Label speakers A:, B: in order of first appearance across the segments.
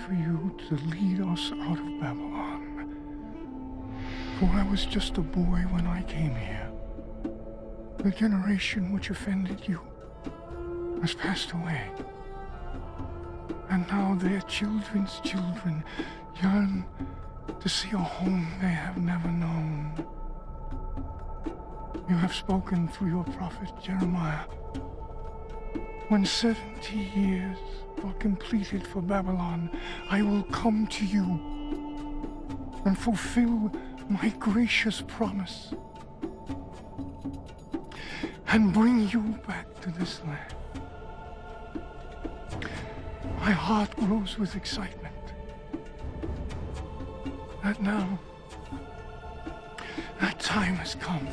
A: For you to lead us out of Babylon. For I was just a boy when I came here. The generation which offended you has passed away. And now their children's children yearn to see a home they have never known. You have spoken through your prophet Jeremiah. When 70 years are completed for Babylon, I will come to you and fulfill my gracious promise and bring you back to this land. My heart glows with excitement that now that time has come.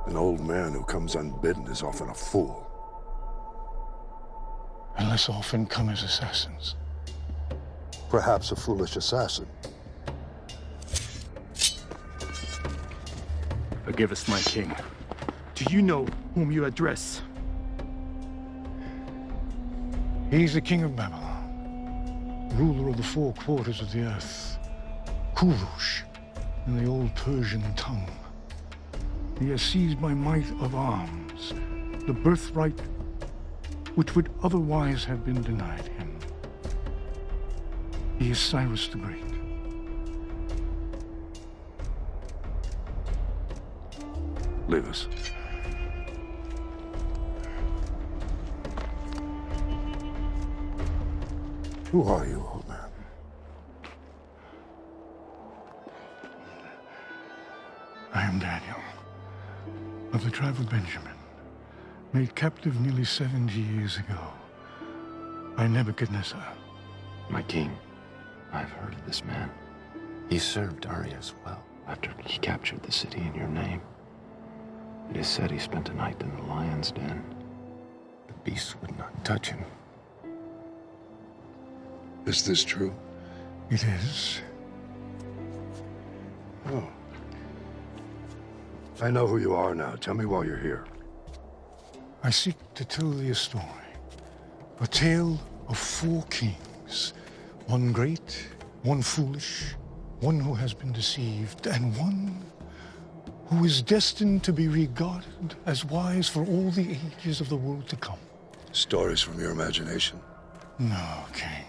B: An old man who comes unbidden is often a fool.
A: And less often come as assassins.
B: Perhaps a foolish assassin.
C: Forgive us, my king. Do you know whom you address?
A: He's the king of Babylon, ruler of the four quarters of the earth, Kurush, in the old Persian tongue. He has seized by might of arms the birthright which would otherwise have been denied him. He is Cyrus the Great.
B: Leave us. Who are you, old man?
A: I am Daniel, of the tribe of Benjamin, made captive nearly 70 years ago by Nebuchadnezzar.
D: My king, I've heard of this man. He served Darius well after he captured the city in your name. It is said he spent a night in the lion's den. The beasts would not touch him.
B: Is this true?
A: It is.
B: Oh. I know who you are now. Tell me why you're here.
A: I seek to tell thee a story. A tale of four kings. One great, one foolish, one who has been deceived, and one who is destined to be regarded as wise for all the ages of the world to come.
B: Stories from your imagination?
A: No, king.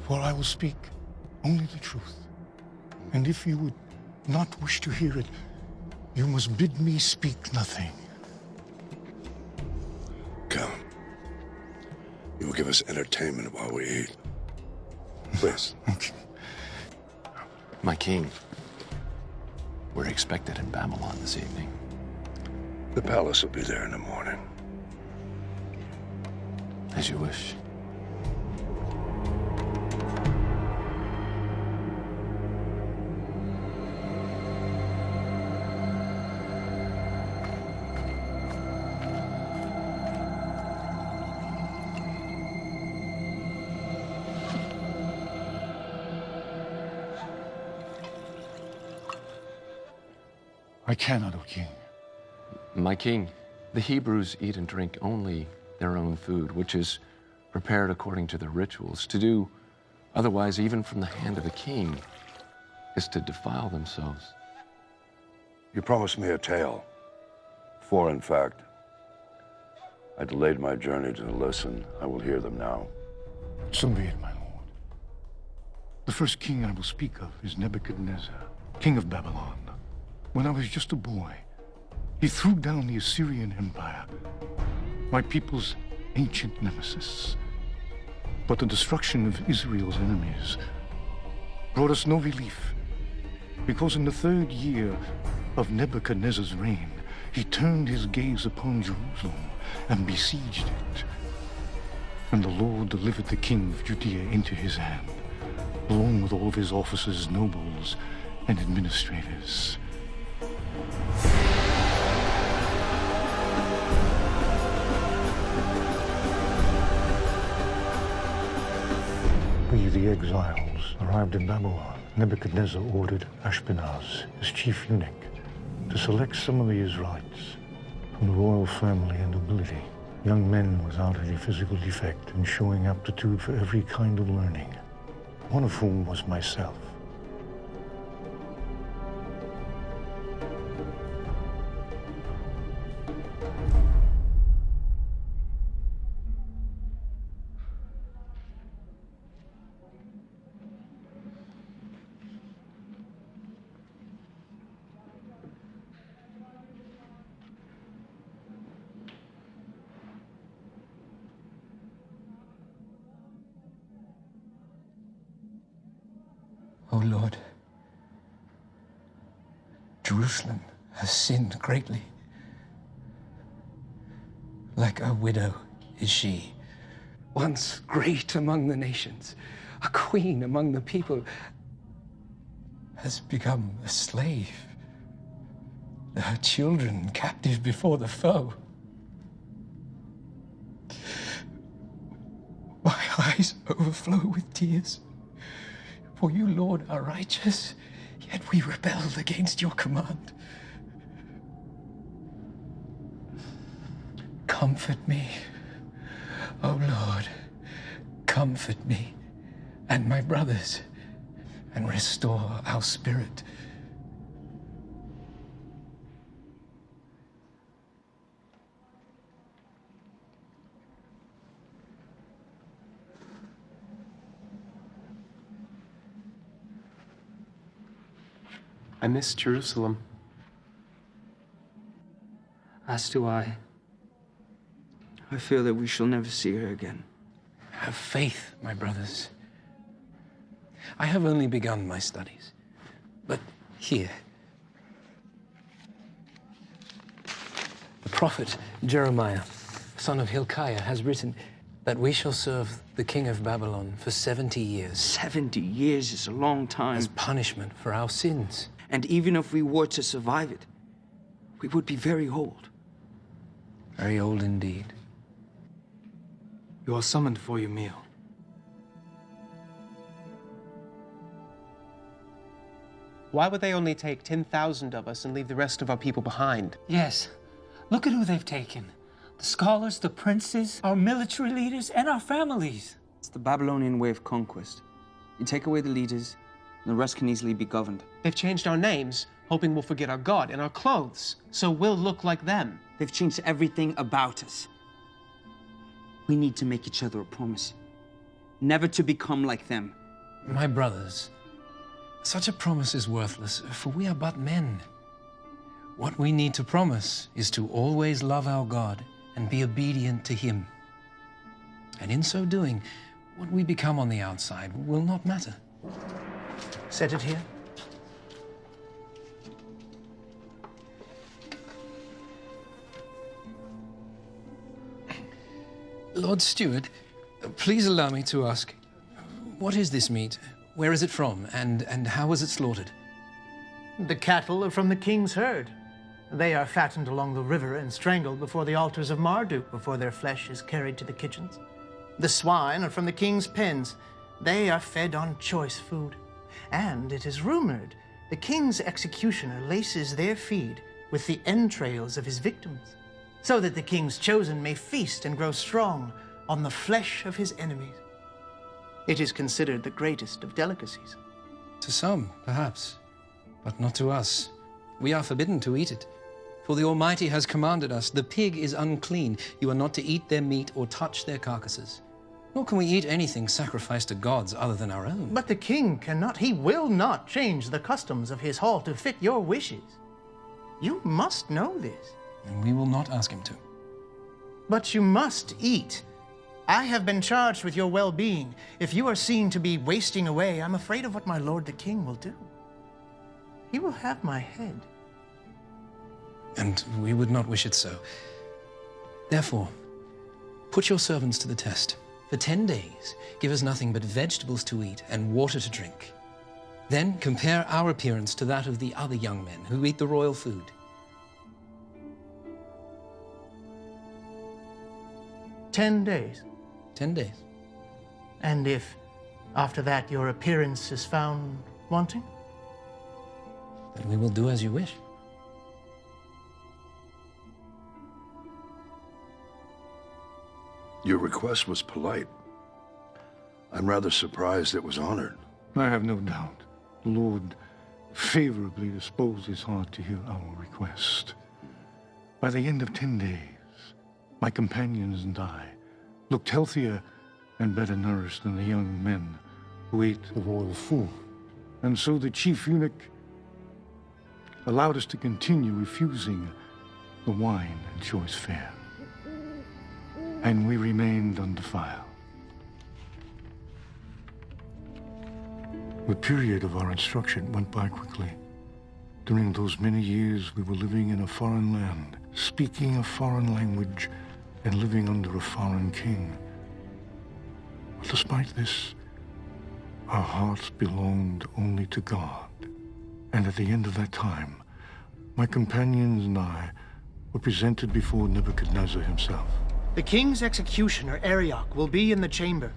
A: For I will speak only the truth. And if you would not wish to hear it, you must bid me speak nothing.
B: Come. You will give us entertainment while we eat. Please.
A: Okay.
D: My king, we're expected in Babylon this evening.
B: The palace will be there in the morning.
D: As you wish.
A: I cannot, O king.
D: My king, the Hebrews eat and drink only their own food, which is prepared according to their rituals. To do otherwise, even from the hand of a king, is to defile themselves.
B: You promised me a tale. Four, in fact. I delayed my journey to listen. I will hear them now.
A: So be it, my lord. The first king I will speak of is Nebuchadnezzar, king of Babylon. When I was just a boy, He threw down the Assyrian Empire, my people's ancient nemesis. But the destruction of Israel's enemies brought us no relief, because in the 3rd year of Nebuchadnezzar's reign, he turned his gaze upon Jerusalem and besieged it. And the Lord delivered the king of Judea into his hand, along with all of his officers, nobles, and administrators. We, the exiles, arrived in Babylon. Nebuchadnezzar ordered Ashpenaz, his chief eunuch, to select some of the Israelites from the royal family and nobility, young men without any physical defect and showing aptitude for every kind of learning, one of whom was myself.
E: O Lord, Jerusalem has sinned greatly. Like a widow is she, once great among the nations, a queen among the people, has become a slave, her children captive before the foe. My eyes overflow with tears. For you, Lord, are righteous, yet we rebelled against your command. Comfort me, O Lord, comfort me and my brothers, and restore our spirit.
F: I miss Jerusalem.
G: As do I. I fear that we shall never see her again.
E: Have faith, my brothers. I have only begun my studies, but here, the prophet Jeremiah, son of Hilkiah, has written that we shall serve the king of Babylon for 70 years.
G: 70 years is a long time.
E: As punishment for our sins.
G: And even if we were to survive it, we would be very old.
E: Very old indeed.
F: You are summoned for your meal. Why would they only take 10,000 of us and leave the rest of our people behind?
H: Yes. Look at who they've taken. The scholars, the princes, our military leaders, and our families.
G: It's the Babylonian way of conquest. You take away the leaders, and the rest can easily be governed.
F: They've changed our names, hoping we'll forget our God, and our clothes, so we'll look like them.
G: They've changed everything about us. We need to make each other a promise. Never to become like them.
E: My brothers, such a promise is worthless, for we are but men. What we need to promise is to always love our God and be obedient to Him. And in so doing, what we become on the outside will not matter.
H: Set it here.
E: Lord Steward, please allow me to ask, what is this meat? Where is it from? And how was it slaughtered?
I: The cattle are from the king's herd. They are fattened along the river and strangled before the altars of Marduk before their flesh is carried to the kitchens. The swine are from the king's pens. They are fed on choice food. And it is rumored the king's executioner laces their feed with the entrails of his victims, so that the king's chosen may feast and grow strong on the flesh of his enemies. It is considered the greatest of delicacies.
E: To some, perhaps, but not to us. We are forbidden to eat it. For the Almighty has commanded us, the pig is unclean. You are not to eat their meat or touch their carcasses. Nor can we eat anything sacrificed to gods other than our own.
I: But the king cannot, he will not change the customs of his hall to fit your wishes. You must know this.
E: And we will not ask him to.
I: But you must eat. I have been charged with your well-being. If you are seen to be wasting away, I'm afraid of what my lord the king will do. He will have my head.
E: And we would not wish it so. Therefore, put your servants to the test. For 10 days, give us nothing but vegetables to eat and water to drink. Then compare our appearance to that of the other young men who eat the royal food.
I: 10 days.
E: 10 days.
I: And if, after that, your appearance is found wanting?
E: Then we will do as you wish.
B: Your request was polite. I'm rather surprised it was honored.
A: I have no doubt the Lord favorably disposed his heart to hear our request. By the end of 10 days, my companions and I looked healthier and better nourished than the young men who ate the royal food. And so the chief eunuch allowed us to continue refusing the wine and choice fare. And we remained undefiled. The period of our instruction went by quickly. During those many years, we were living in a foreign land, speaking a foreign language, and living under a foreign king. But despite this, our hearts belonged only to God. And at the end of that time, my companions and I were presented before Nebuchadnezzar himself.
I: The king's executioner, Arioch, will be in the chamber.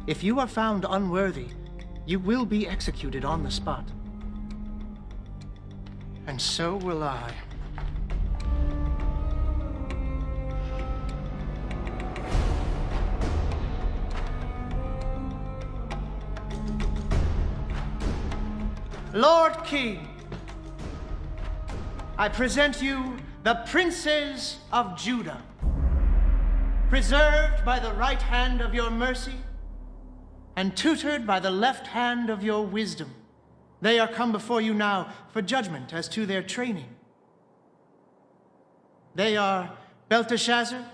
I: If you are found unworthy, you will be executed on the spot. And so will I. Lord King, I present you the princes of Judah, preserved by the right hand of your mercy and tutored by the left hand of your wisdom. They are come before you now for judgment as to their training. They are Belteshazzar,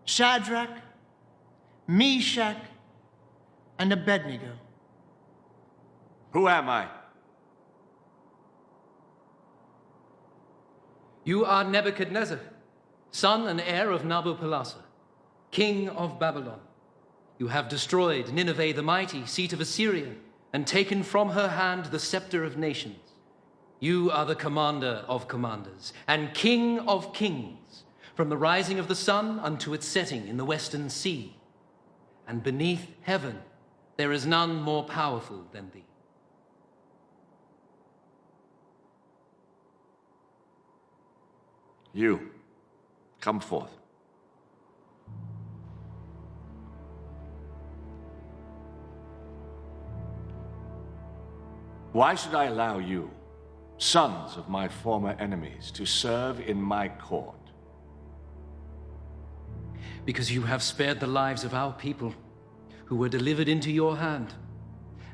I: Shadrach, Meshach, and Abednego.
J: Who am I?
E: You are Nebuchadnezzar, son and heir of Nabopolassar, king of Babylon. You have destroyed Nineveh the mighty, seat of Assyria, and taken from her hand the scepter of nations. You are the commander of commanders and king of kings, from the rising of the sun unto its setting in the western sea. And beneath heaven there is none more powerful than thee.
J: You, come forth. Why should I allow you, sons of my former enemies, to serve in my court?
E: Because you have spared the lives of our people who were delivered into your hand.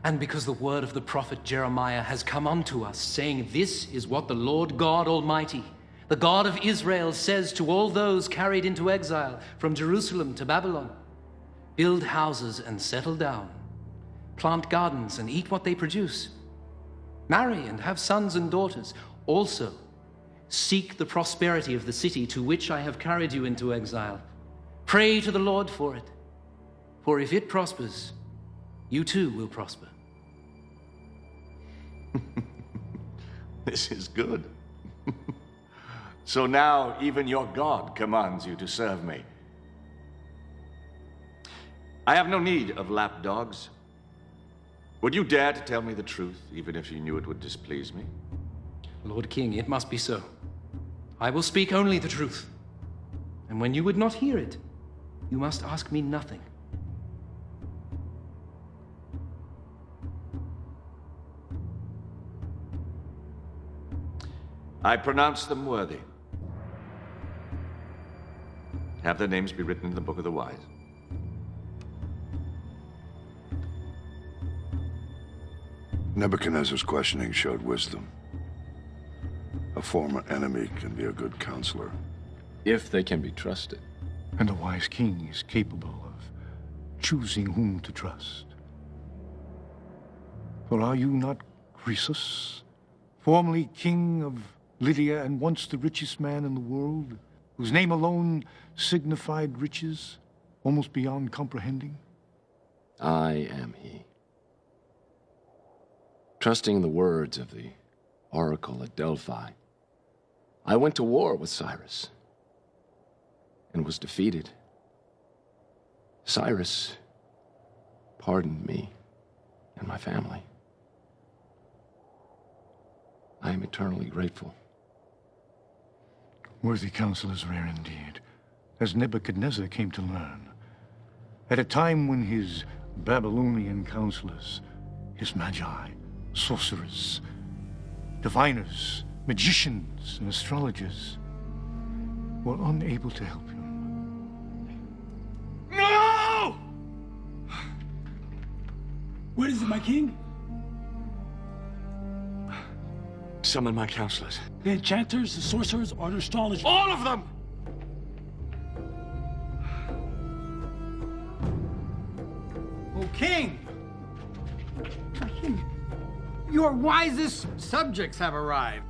E: And because the word of the prophet Jeremiah has come unto us, saying, this is what the Lord God Almighty, the God of Israel, says to all those carried into exile from Jerusalem to Babylon: build houses and settle down, plant gardens and eat what they produce, marry and have sons and daughters. Also, seek the prosperity of the city to which I have carried you into exile. Pray to the Lord for it, for if it prospers, you too will prosper.
J: This is good. So now even your God commands you to serve me. I have no need of lapdogs. Would you dare to tell me the truth, even if you knew it would displease me?
E: Lord King, it must be so. I will speak only the truth. And when you would not hear it, you must ask me nothing.
J: I pronounce them worthy. Have their names be written in the book of the wise.
B: Nebuchadnezzar's questioning showed wisdom. A former enemy can be a good counselor.
D: If they can be trusted.
A: And a wise king is capable of choosing whom to trust. For are you not Croesus, formerly king of Lydia and once the richest man in the world, whose name alone signified riches almost beyond comprehending?
D: I am he. Trusting the words of the oracle at Delphi, I went to war with Cyrus and was defeated. Cyrus pardoned me and my family. I am eternally grateful.
A: Worthy counsel is rare indeed, as Nebuchadnezzar came to learn. At a time when his Babylonian counselors, his magi, sorcerers, diviners, magicians, and astrologers were unable to help him.
C: No! What is it, my king?
J: Summon my counselors.
C: The enchanters, the sorcerers, or the astrologers?
J: All of them!
I: O king! Your wisest subjects have arrived.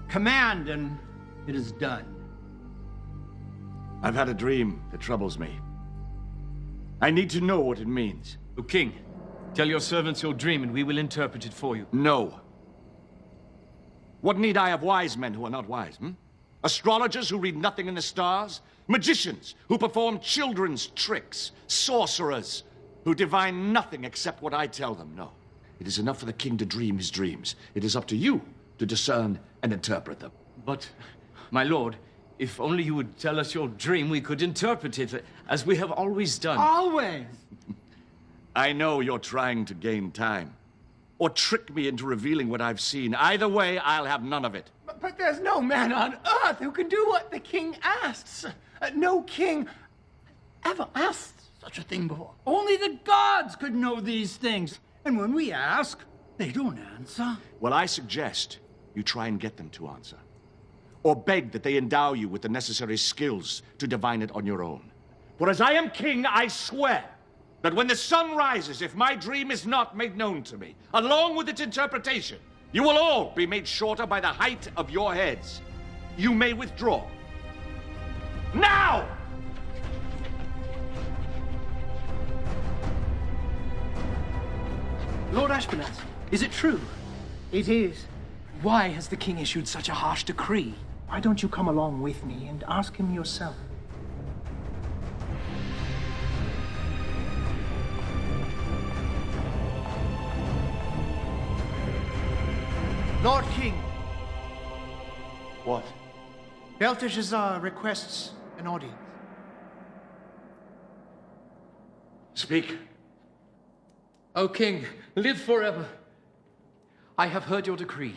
I: Command, and it is done.
J: I've had a dream that troubles me. I need to know what it means.
K: O king, tell your servants your dream and we will interpret it for you.
J: No. What need I of wise men who are not wise, Astrologers who read nothing in the stars? Magicians who perform children's tricks? Sorcerers who divine nothing except what I tell them? No. It is enough for the king to dream his dreams. It is up to you to discern and interpret them.
K: But, my lord, if only you would tell us your dream, we could interpret it, as we have always done.
I: Always!
J: I know you're trying to gain time, or trick me into revealing what I've seen. Either way, I'll have none of it.
I: But there's no man on earth who can do what the king asks. No king ever asked such a thing before. Only the gods could know these things. And when we ask, they don't answer.
J: Well, I suggest you try and get them to answer. Or beg that they endow you with the necessary skills to divine it on your own. For as I am king, I swear that when the sun rises, if my dream is not made known to me, along with its interpretation, you will all be made shorter by the height of your heads. You may withdraw. Now!
F: Lord Ashpenaz, is it true?
I: It is.
F: Why has the king issued such a harsh decree?
I: Why don't you come along with me and ask him yourself? Lord King.
J: What?
I: Belteshazzar requests an audience.
J: Speak.
K: O king, live forever. I have heard your decree,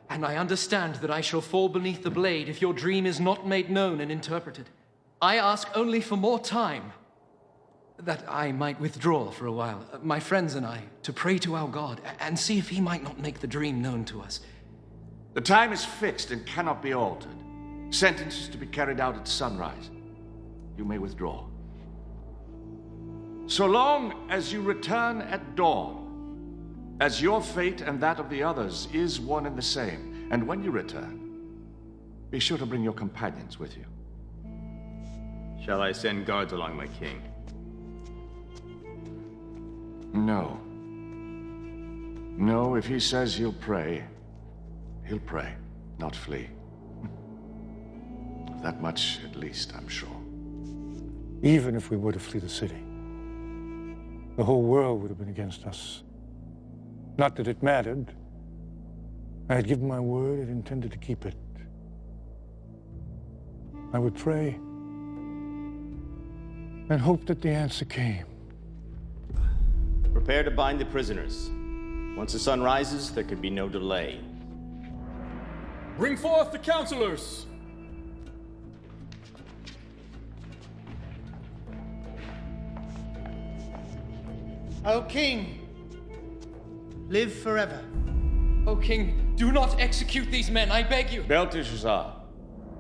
K: and I understand that I shall fall beneath the blade if your dream is not made known and interpreted. I ask only for more time, that I might withdraw for a while, my friends and I, to pray to our God, and see if he might not make the dream known to us.
J: The time is fixed and cannot be altered. Sentence is to be carried out at sunrise. You may withdraw. So long as you return at dawn, as your fate and that of the others is one and the same. And when you return, be sure to bring your companions with you.
K: Shall I send guards along, my king?
J: No. No, if he says he'll pray, not flee. That much, at least, I'm sure.
A: Even if we were to flee the city, the whole world would have been against us. Not that it mattered. I had given my word and intended to keep it. I would pray and hope that the answer came.
L: Prepare to bind the prisoners. Once the sun rises, there could be no delay.
C: Bring forth the counselors!
I: O king, live forever.
K: O king, Do not execute these men, I beg you.
J: Belteshazzar,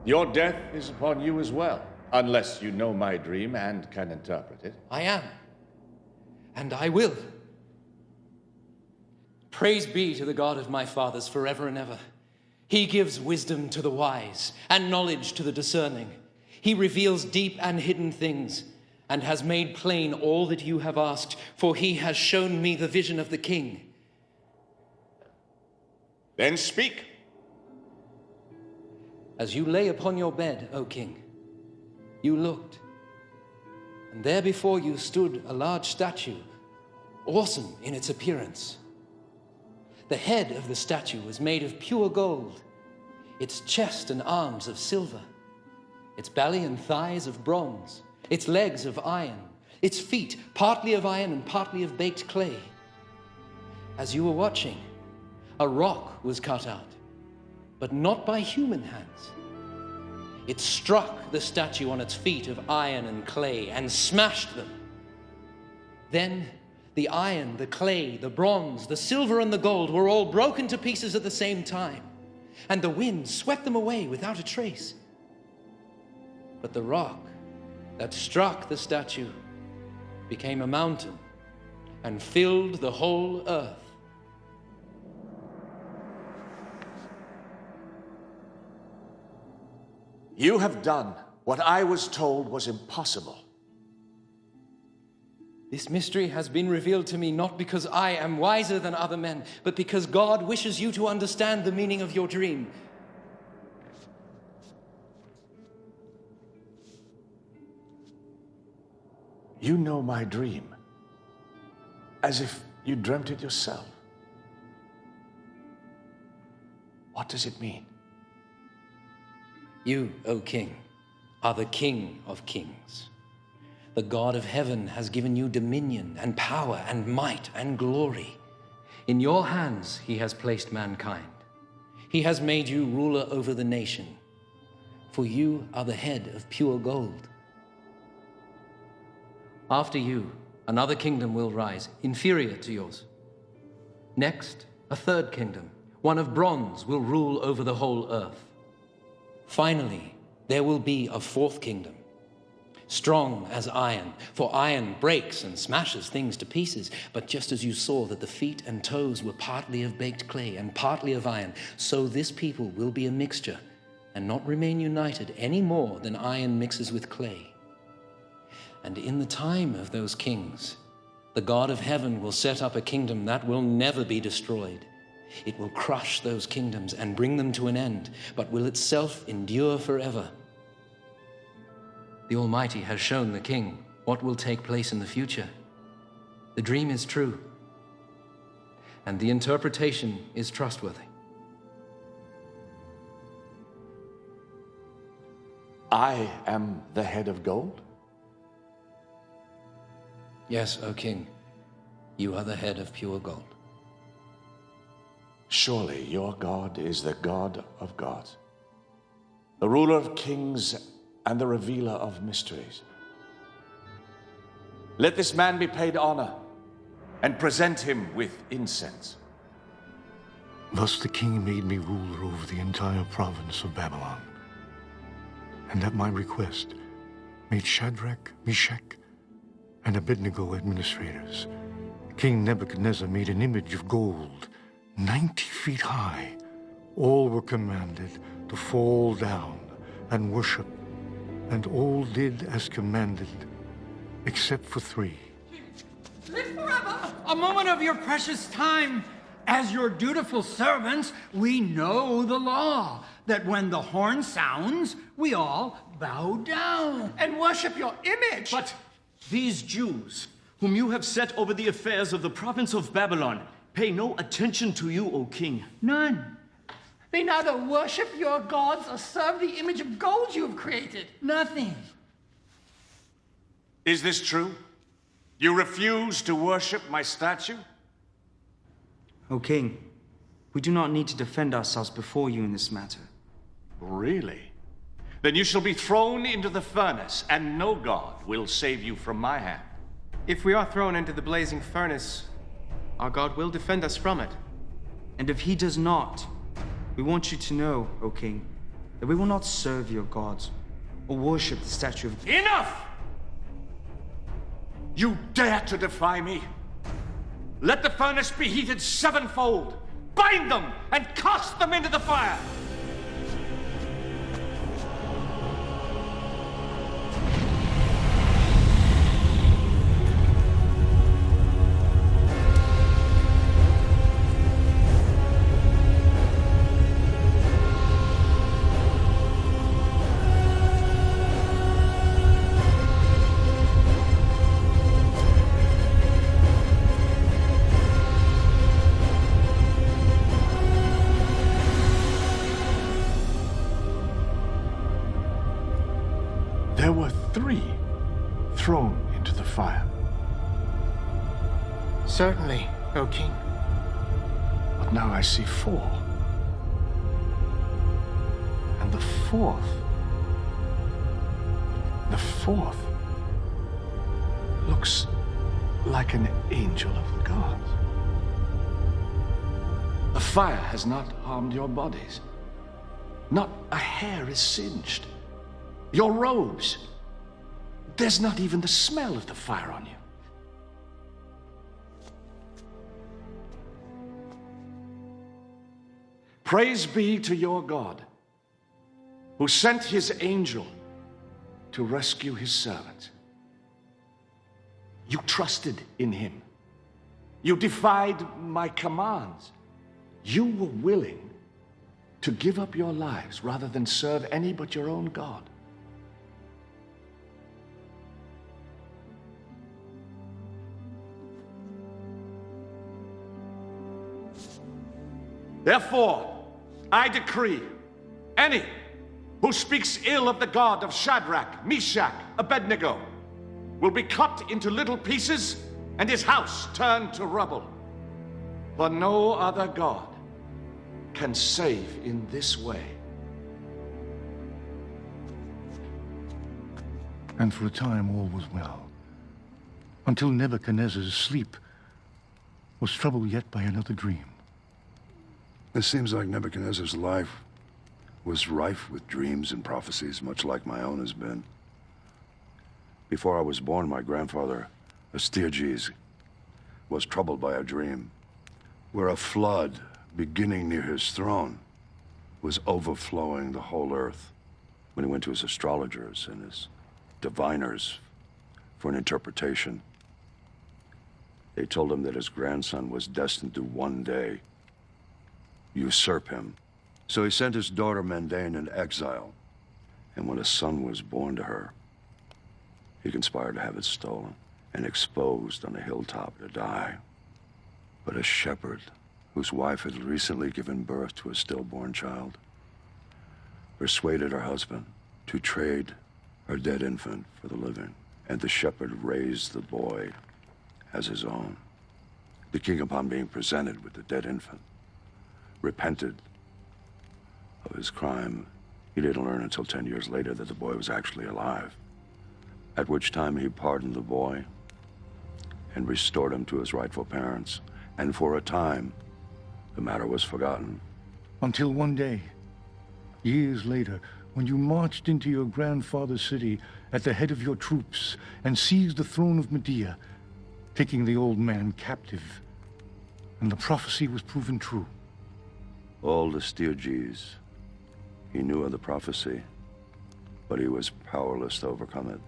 J: your death is upon you as well, unless you know my dream and can interpret it.
K: I am, and I will. Praise be to the God of my fathers forever and ever. He gives wisdom to the wise and knowledge to the discerning. He reveals deep and hidden things and has made plain all that you have asked, for he has shown me the vision of the king.
J: Then speak.
K: As you lay upon your bed, O king, you looked, and there before you stood a large statue, awesome in its appearance. The head of the statue was made of pure gold, its chest and arms of silver, its belly and thighs of bronze, its legs of iron, its feet partly of iron and partly of baked clay. As you were watching, a rock was cut out, but not by human hands. It struck the statue on its feet of iron and clay and smashed them. Then the iron, the clay, the bronze, the silver, and the gold were all broken to pieces at the same time, and the wind swept them away without a trace. But the rock that struck the statue became a mountain and filled the whole earth.
J: You have done what I was told was impossible.
K: This mystery has been revealed to me not because I am wiser than other men, but because God wishes you to understand the meaning of your dream.
J: You know my dream, as if you dreamt it yourself. What does it mean?
K: You, O king, are the King of kings. The God of heaven has given you dominion and power and might and glory. In your hands he has placed mankind. He has made you ruler over the nation, for you are the head of pure gold. After you, another kingdom will rise, inferior to yours. Next, a third kingdom, one of bronze, will rule over the whole earth. Finally, there will be a fourth kingdom, strong as iron, for iron breaks and smashes things to pieces. But just as you saw that the feet and toes were partly of baked clay and partly of iron, so this people will be a mixture and not remain united any more than iron mixes with clay. And in the time of those kings, the God of heaven will set up a kingdom that will never be destroyed. It will crush those kingdoms and bring them to an end, but will itself endure forever. The Almighty has shown the king what will take place in the future. The dream is true, and the interpretation is trustworthy.
J: I am the head of gold?
K: Yes, O king, you are the head of pure gold.
J: Surely your God is the God of gods, the ruler of kings and the revealer of mysteries. Let this man be paid honor and present him with incense.
A: Thus the king made me ruler over the entire province of Babylon, and at my request made Shadrach, Meshach, and Abednego administrators. King Nebuchadnezzar made an image of gold, 90 feet high. All were commanded to fall down and worship, and all did as commanded, except for 3.
H: Live forever! A moment of your precious time. As your dutiful servants, we know the law, that when the horn sounds, we all bow down
I: And worship your image.
L: But these Jews, whom you have set over the affairs of the province of Babylon, pay no attention to you, O king.
H: None.
I: They neither worship your gods or serve the image of gold you have created.
H: Nothing.
J: Is this true? You refuse to worship my statue?
G: O king, we do not need to defend ourselves before you in this matter.
J: Really? Then you shall be thrown into the furnace, and no god will save you from my hand.
F: If we are thrown into the blazing furnace, our God will defend us from it.
G: And if he does not, We want you to know, O king, that we will not serve your gods or worship the statue of...
J: Enough! You dare to defy me? Let the furnace be heated sevenfold. Bind them and cast them into the fire.
C: There were 3 thrown into the fire.
I: Certainly, O king.
C: But now I see 4. And the fourth looks like an angel of the gods.
J: The fire has not harmed your bodies. Not a hair is singed. Your robes, there's not even the smell of the fire on you. Praise be to your God, who sent his angel to rescue his servant. You trusted in him. You defied my commands. You were willing to give up your lives rather than serve any but your own God. Therefore, I decree any who speaks ill of the God of Shadrach, Meshach, Abednego will be cut into little pieces and his house turned to rubble. For no other God can save in this way.
C: And for a time all was well, until Nebuchadnezzar's sleep was troubled yet by another dream.
B: It seems like Nebuchadnezzar's life was rife with dreams and prophecies, much like my own has been. Before I was born, my grandfather, Astyages, was troubled by a dream where a flood, beginning near his throne, was overflowing the whole earth. When he went to his astrologers and his diviners for an interpretation, they told him that his grandson was destined to one day usurp him. So he sent his daughter Mandane into exile, and when a son was born to her, he conspired to have it stolen and exposed on a hilltop to die. But a shepherd, whose wife had recently given birth to a stillborn child, persuaded her husband to trade her dead infant for the living, and the shepherd raised the boy as his own. The king, upon being presented with the dead infant, repented of his crime. He didn't learn until 10 years later that the boy was actually alive, at which time he pardoned the boy and restored him to his rightful parents. And for a time, the matter was forgotten.
C: Until one day, years later, when you marched into your grandfather's city at the head of your troops and seized the throne of Medea, taking the old man captive, and the prophecy was proven true.
B: Old Astyages, he knew of the prophecy, but he was powerless to overcome it.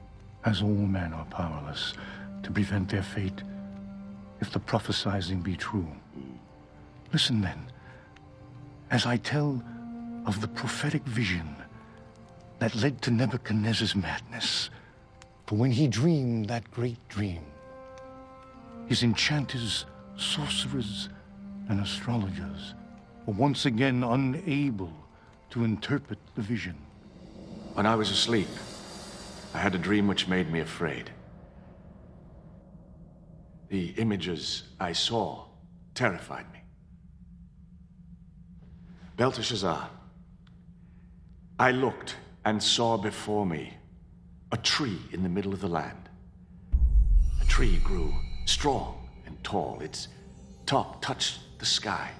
C: As all men are powerless to prevent their fate, if the prophesizing be true. Listen then, as I tell of the prophetic vision that led to Nebuchadnezzar's madness. For when he dreamed that great dream, his enchanters, sorcerers, and astrologers were once again unable to interpret the vision.
J: When I was asleep, I had a dream which made me afraid. The images I saw terrified me. Belteshazzar, I looked and saw before me a tree in the middle of the land. The tree grew strong and tall. Its top touched the sky.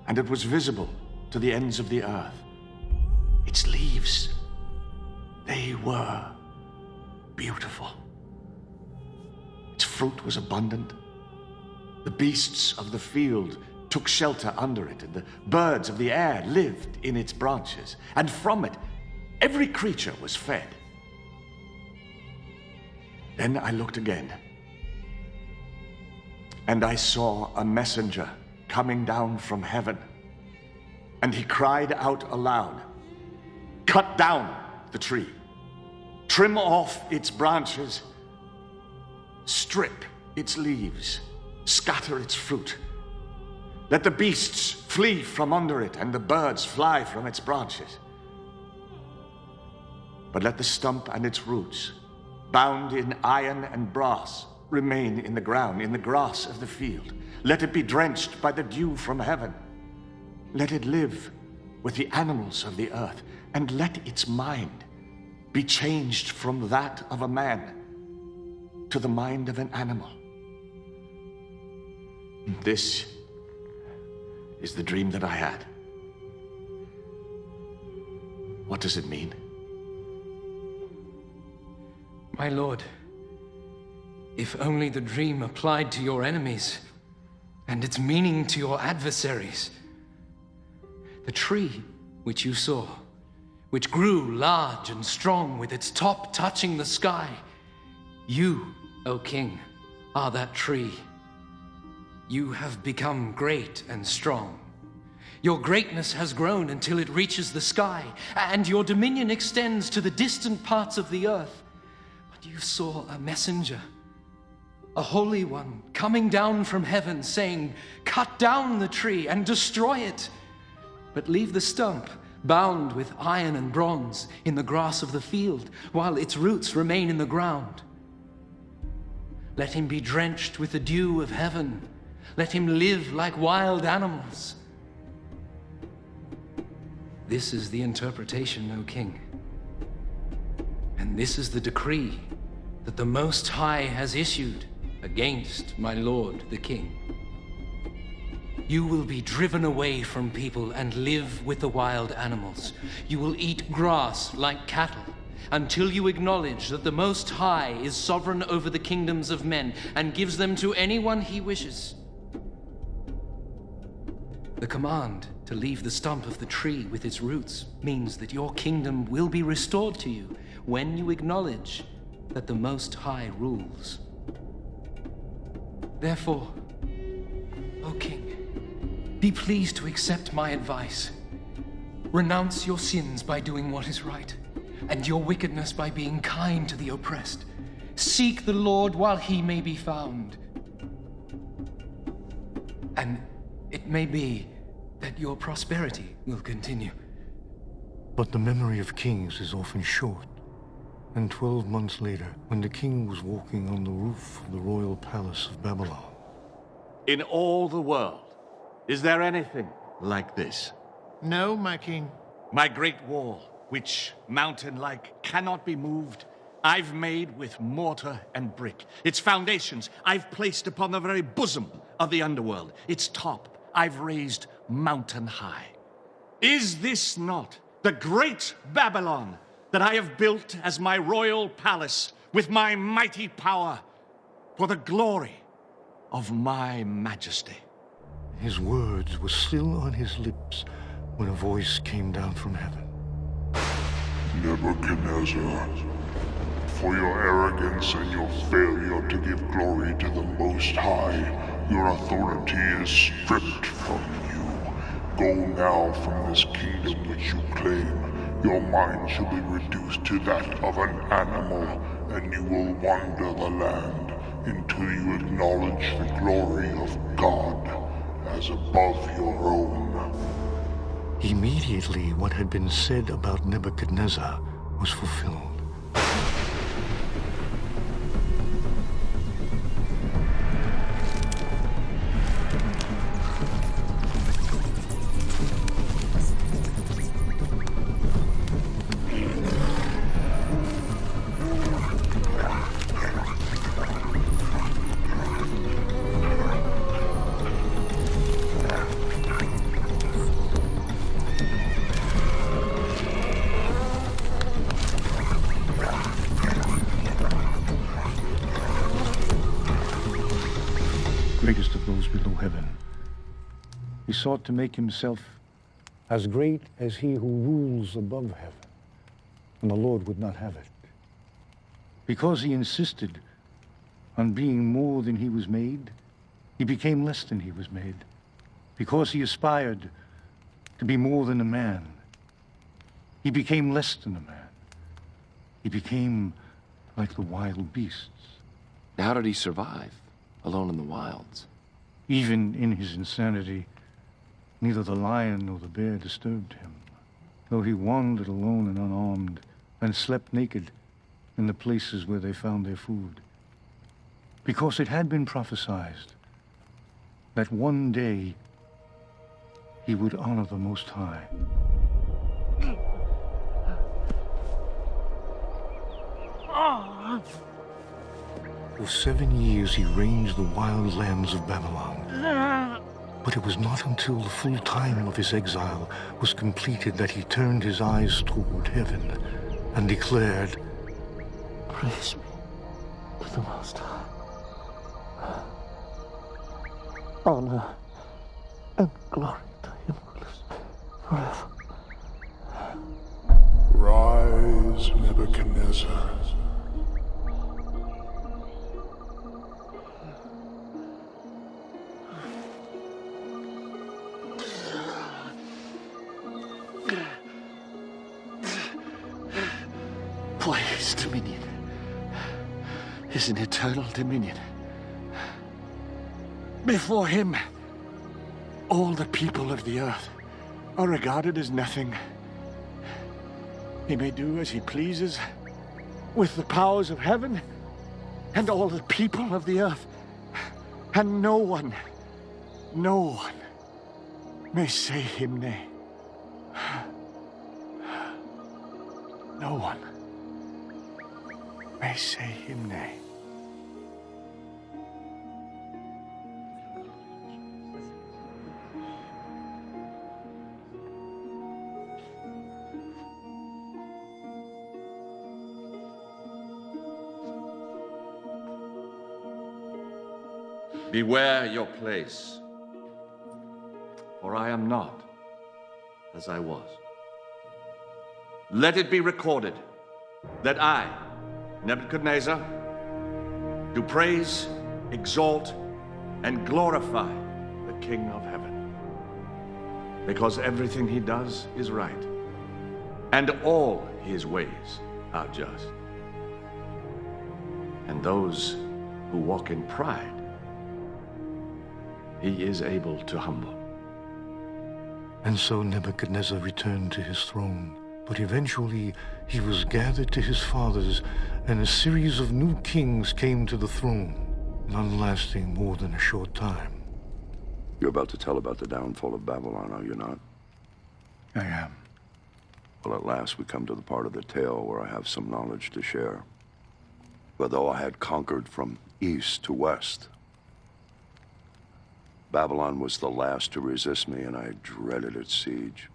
J: And it was visible to to the ends of the earth. Its leaves, they were beautiful. Its fruit was abundant. The beasts of the field took shelter under it, and the birds of the air lived in its branches. And from it, every creature was fed. Then I looked again, and I saw a messenger coming down from heaven. And he cried out aloud, "Cut down the tree, trim off its branches, strip its leaves, scatter its fruit. Let the beasts flee from under it and the birds fly from its branches. But let the stump and its roots, bound in iron and brass, remain in the ground, in the grass of the field. Let it be drenched by the dew from heaven. Let it live with the animals of the earth, and let its mind be changed from that of a man to the mind of an animal." This is the dream that I had. What does it mean?
E: My lord, if only the dream applied to your enemies, and its meaning to your adversaries. The tree which you saw, which grew large and strong with its top touching the sky, you, O king, are that tree. You have become great and strong. Your greatness has grown until it reaches the sky, and your dominion extends to the distant parts of the earth. But you saw a messenger, a holy one, coming down from heaven, saying, "Cut down the tree and destroy it, but leave the stump bound with iron and bronze in the grass of the field, while its roots remain in the ground. Let him be drenched with the dew of heaven. Let him live like wild animals." This is the interpretation, O king. And this is the decree that the Most High has issued against my lord the king. You will be driven away from people and live with the wild animals. You will eat grass like cattle until you acknowledge that the Most High is sovereign over the kingdoms of men and gives them to anyone he wishes. The command to leave the stump of the tree with its roots means that your kingdom will be restored to you when you acknowledge that the Most High rules. Therefore, O king, be pleased to accept my advice. Renounce your sins by doing what is right, and your wickedness by being kind to the oppressed. Seek the Lord while he may be found. And it may be that your prosperity will continue.
C: But the memory of kings is often short. And 12 months later, when the king was walking on the roof of the royal palace of Babylon.
J: In all the world, is there anything like this?
I: No, my king.
J: My great wall, which, mountain-like, cannot be moved, I've made with mortar and brick. Its foundations I've placed upon the very bosom of the underworld. Its top I've raised mountain high. Is this not the great Babylon that I have built as my royal palace with my mighty power for the glory of my majesty?
C: His words were still on his lips when a voice came down from heaven.
A: Nebuchadnezzar, for your arrogance and your failure to give glory to the Most High, your authority is stripped from you. Go now from this kingdom which you claim. Your mind shall be reduced to that of an animal, and you will wander the land until you acknowledge the glory of God as above your own.
C: Immediately, what had been said about Nebuchadnezzar was fulfilled. He sought to make himself as great as he who rules above heaven, and the Lord would not have it. Because he insisted on being more than he was made, he became less than he was made. Because he aspired to be more than a man, he became less than a man. He became like the wild beasts.
D: How did he survive, alone in the wilds?
C: Even in his insanity, neither the lion nor the bear disturbed him, though he wandered alone and unarmed, and slept naked in the places where they found their food. Because it had been prophesied that one day he would honor the Most High. For 7 years he ranged the wild lands of Babylon. But it was not until the full time of his exile was completed that he turned his eyes toward heaven and declared,
M: Praise be to the Most High. Honor and glory to him who lives forever.
A: Rise, Nebuchadnezzar.
J: For his dominion is an eternal dominion. Before him, all the people of the earth are regarded as nothing. He may do as he pleases with the powers of heaven and all the people of the earth. And no one may say him nay. No one may say him nay. Beware your place, for I am not as I was. Let it be recorded that I, Nebuchadnezzar, do praise, exalt, and glorify the King of heaven, because everything he does is right, and all his ways are just. And those who walk in pride, he is able to humble.
C: And so Nebuchadnezzar returned to his throne. But eventually he was gathered to his fathers, and a series of new kings came to the throne, none lasting more than a short time.
B: You're about to tell about the downfall of Babylon, are you not?
C: I am.
B: Well, at last we come to the part of the tale where I have some knowledge to share. For though I had conquered from east to west, Babylon was the last to resist me, and I dreaded its siege.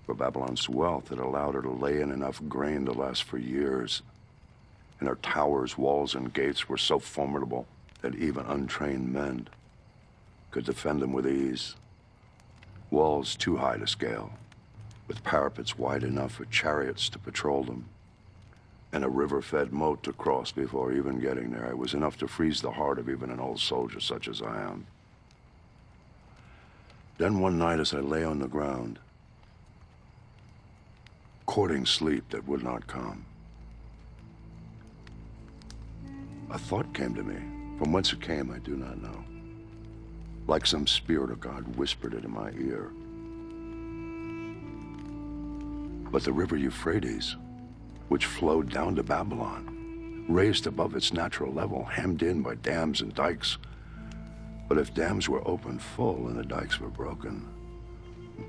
B: For Babylon's wealth had allowed her to lay in enough grain to last for years, and her towers, walls, and gates were so formidable that even untrained men could defend them with ease. Walls too high to scale, with parapets wide enough for chariots to patrol them, and a river-fed moat to cross before even getting there. It was enough to freeze the heart of even an old soldier such as I am. Then one night as I lay on the ground, courting sleep that would not come, a thought came to me. From whence it came, I do not know. Like some spirit of God whispered it in my ear. But the river Euphrates, which flowed down to Babylon, raised above its natural level, hemmed in by dams and dikes. But if dams were opened full and the dikes were broken,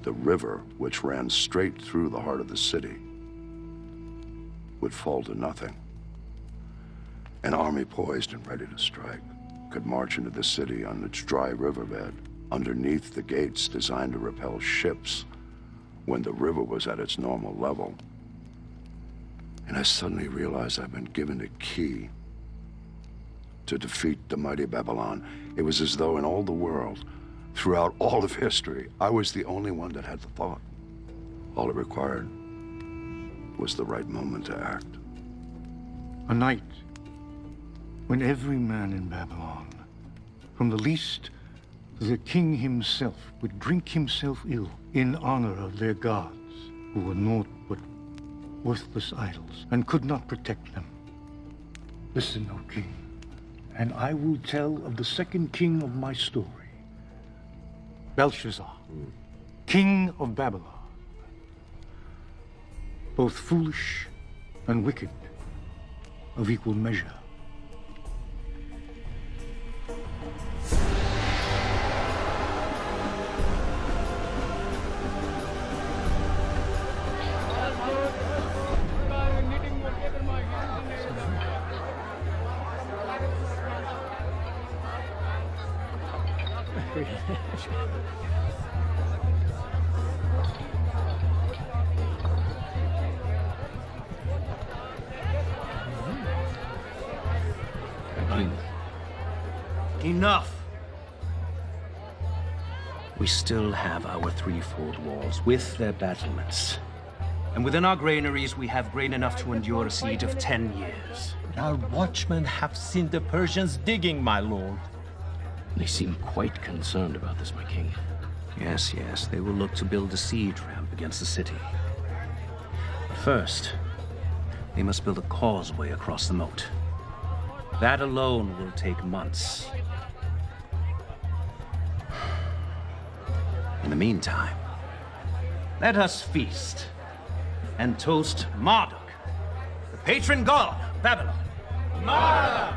B: the river, which ran straight through the heart of the city, would fall to nothing. An army poised and ready to strike could march into the city on its dry riverbed, underneath the gates designed to repel ships when the river was at its normal level. And I suddenly realized I'd been given a key to defeat the mighty Babylon. It was as though in all the world, Throughout all of history, I was the only one that had the thought. All it required was the right moment to act.
C: A night when every man in Babylon, from the least to the king himself, would drink himself ill in honor of their gods, who were naught but worthless idols and could not protect them. Listen, O king, and I will tell of the second king of my story, Belshazzar, king of Babylon, both foolish and wicked of equal measure.
H: Enough!
N: We still have our threefold walls with their battlements. And within our granaries, we have grain enough to endure a siege of 10 years.
L: Our watchmen have seen the Persians digging, my lord.
M: They seem quite concerned about this, my king.
N: Yes, yes, they will look to build a siege ramp against the city. But first, they must build a causeway across the moat. That alone will take months. In the meantime, let us feast and toast Marduk, the patron god of Babylon. Marduk!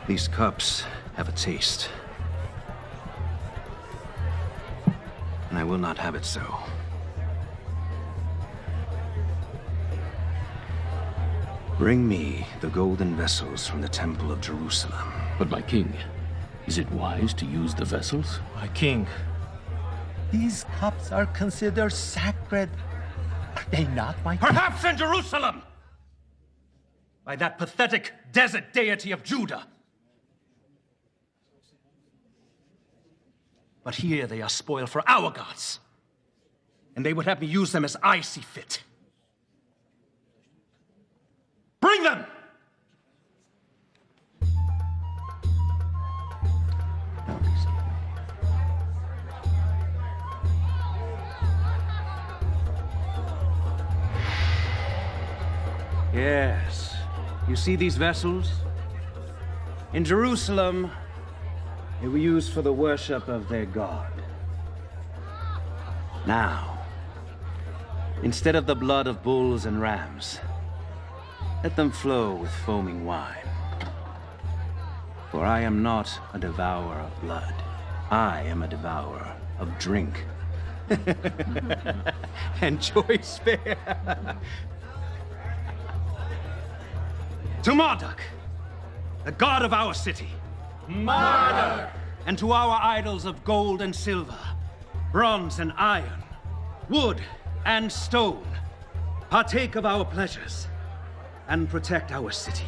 N: These cups have a taste, and I will not have it so. Bring me the golden vessels from the Temple of Jerusalem.
M: But my king, is it wise to use the vessels?
L: My king, these cups are considered sacred. Are they not, my king?
J: Perhaps in Jerusalem! By that pathetic desert deity of Judah. But here they are spoiled for our gods. And they would have me use them as I see fit. Bring them!
N: Yes. You see these vessels? In Jerusalem, they were used for the worship of their god. Now, instead of the blood of bulls and rams, let them flow with foaming wine. For I am not a devourer of blood. I am a devourer of drink. And choice fare. To Marduk, the god of our city. Marduk! And to our idols of gold and silver, bronze and iron, wood and stone, partake of our pleasures and protect our city.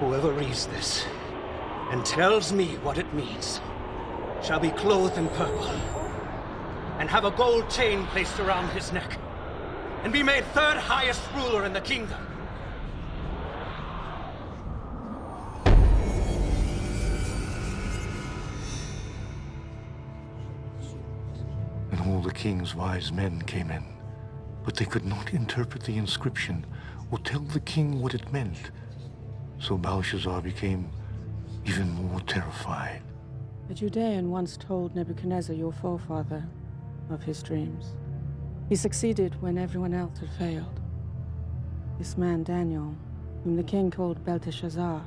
N: Whoever reads this and tells me what it means shall be clothed in purple and have a gold chain placed around his neck and be made third highest ruler in the kingdom.
C: And all the king's wise men came in, but they could not interpret the inscription or tell the king what it meant. So Belshazzar became even more terrified.
O: A Judean once told Nebuchadnezzar, your forefather, of his dreams. He succeeded when everyone else had failed. This man, Daniel, whom the king called Belteshazzar,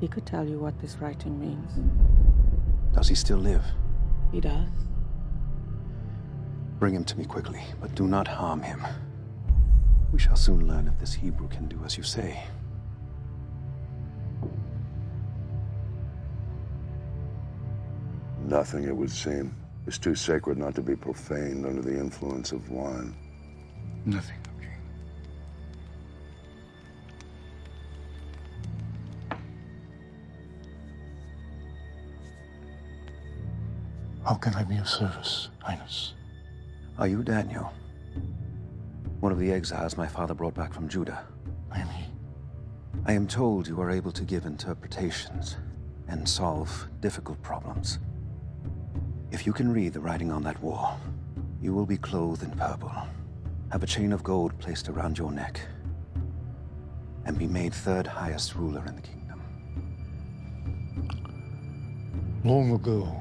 O: he could tell you what this writing means.
D: Does he still live?
O: He does.
D: Bring him to me quickly, but do not harm him. We shall soon learn if this Hebrew can do as you say.
B: Nothing, it would seem, is too sacred not to be profaned under the influence of wine.
C: Nothing. How can I be of service, Highness?
D: Are you Daniel? One of the exiles my father brought back from Judah?
C: I am he.
D: I am told you are able to give interpretations and solve difficult problems. If you can read the writing on that wall, you will be clothed in purple, have a chain of gold placed around your neck, and be made third highest ruler in the kingdom.
C: Long ago,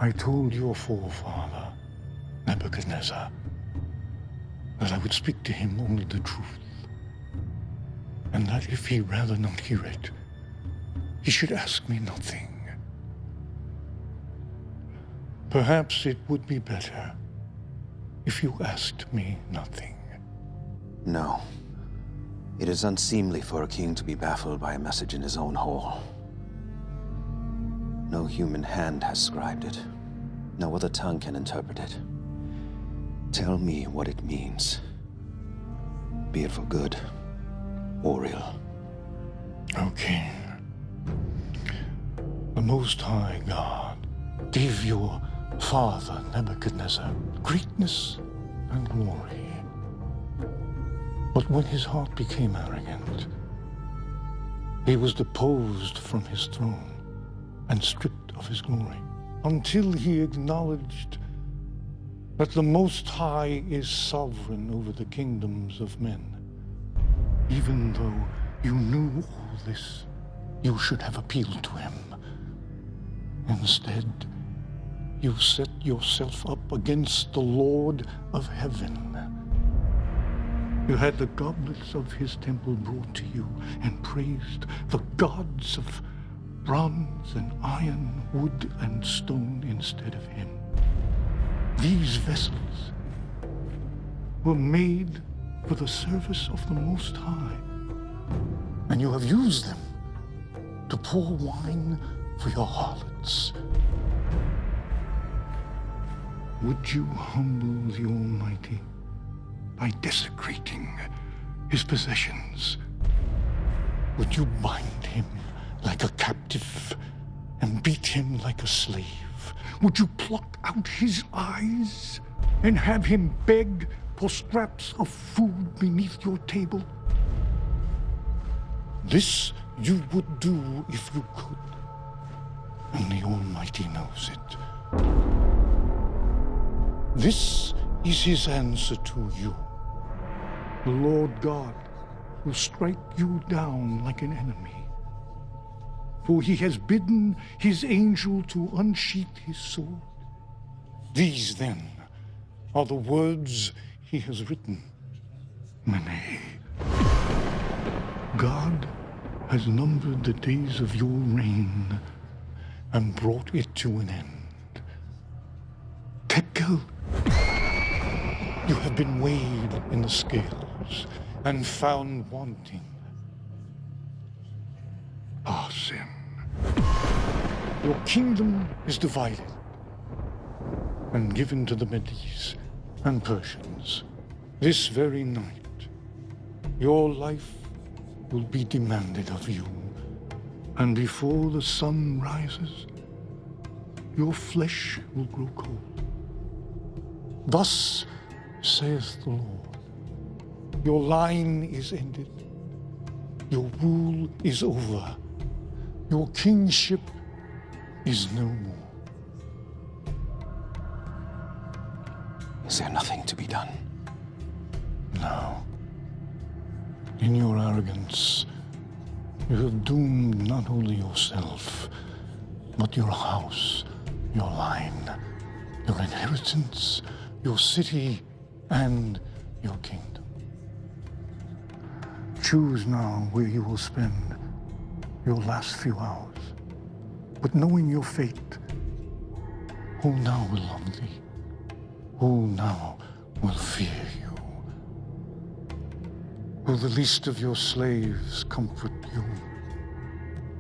C: I told your forefather, Nebuchadnezzar, that I would speak to him only the truth, and that if he rather not hear it, he should ask me nothing. Perhaps it would be better if you asked me nothing.
D: No. It is unseemly for a king to be baffled by a message in his own hall. No human hand has scribed it. No other tongue can interpret it. Tell me what it means. Be it for good or ill.
C: Okay. The Most High God gave your father, Nebuchadnezzar, greatness and glory. But when his heart became arrogant, he was deposed from his throne and stripped of his glory, until he acknowledged that the Most High is sovereign over the kingdoms of men. Even though you knew all this, you should have appealed to him. Instead, you set yourself up against the Lord of heaven. You had the goblets of his temple brought to you and praised the gods of bronze and iron, wood and stone instead of him. These vessels were made for the service of the Most High, and you have used them to pour wine for your harlots. Would you humble the Almighty by desecrating his possessions? Would you bind him like a captive and beat him like a slave? Would you pluck out his eyes and have him beg for scraps of food beneath your table? This you would do if you could, and the Almighty knows it. This is his answer to you. The Lord God will strike you down like an enemy. For he has bidden his angel to unsheath his sword. These, then, are the words he has written. Mene. God has numbered the days of your reign and brought it to an end. Tekel, you have been weighed in the scales and found wanting. Sin. Your kingdom is divided and given to the Medes and Persians. This very night, your life will be demanded of you, and before the sun rises, your flesh will grow cold. Thus saith the Lord, your line is ended, your rule is over, your kingship is no more.
D: Is there nothing to be done?
C: No. In your arrogance, You have doomed not only yourself, but your house, your line, your inheritance, your city, and your kingdom. Choose now where you will spend your last few hours. But knowing your fate, who now will love thee? Who now will fear you? Will the least of your slaves comfort you?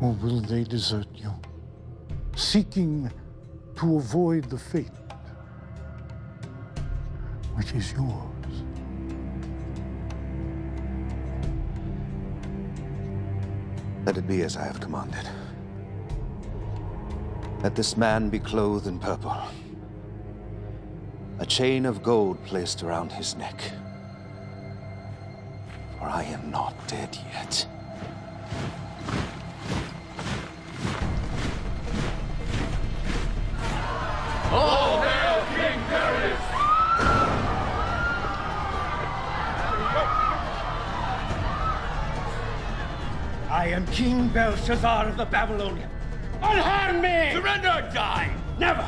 C: Or will they desert you, seeking to avoid the fate which is yours?
P: Let it be as I have commanded. Let this man be clothed in purple. A chain of gold placed around his neck. For I am not dead yet.
L: All hail King Darius!
N: I am King Belshazzar of the Babylonians. Unharm me!
L: Surrender or die!
N: Never!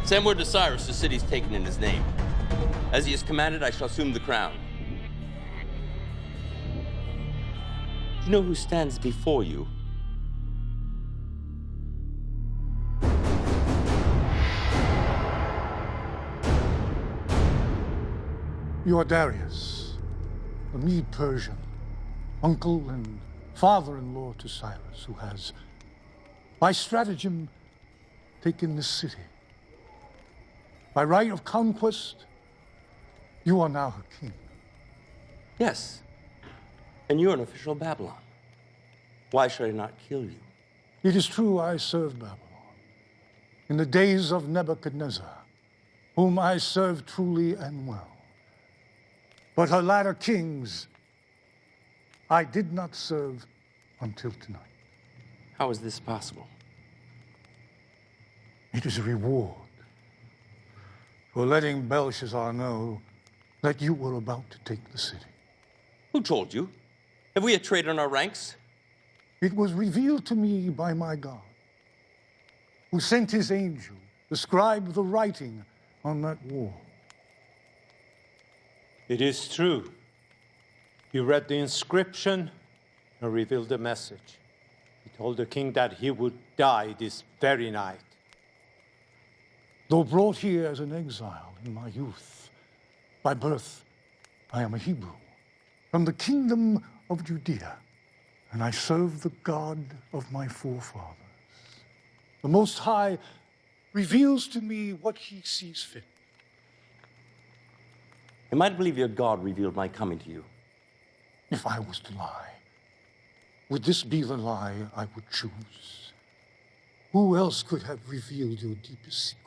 Q: Send word to Cyrus the city's taken in his name. As he has commanded, I shall assume the crown. Do you know who stands before you?
C: You are Darius, a Mede Persian, uncle and father-in-law to Cyrus, who has, by stratagem, taken this city. By right of conquest, you are now her king.
Q: Yes. And you're an official of Babylon. Why should I not kill you?
C: It is true I served Babylon in the days of Nebuchadnezzar, whom I served truly and well. But her latter kings I did not serve until tonight.
Q: How is this possible?
C: It is a reward for letting Belshazzar know that you were about to take the city.
Q: Who told you? Have we a traitor in our ranks?
C: It was revealed to me by my God, who sent his angel to scribe the writing on that wall.
R: It is true. He read the inscription and revealed the message. He told the king that he would die this very night.
C: Though brought here as an exile in my youth, by birth I am a Hebrew, from the kingdom of Judea, and I serve the God of my forefathers. The Most High reveals to me what he sees fit.
Q: Am I to believe your God revealed my coming to you?
C: If I was to lie, would this be the lie I would choose? Who else could have revealed your deepest secret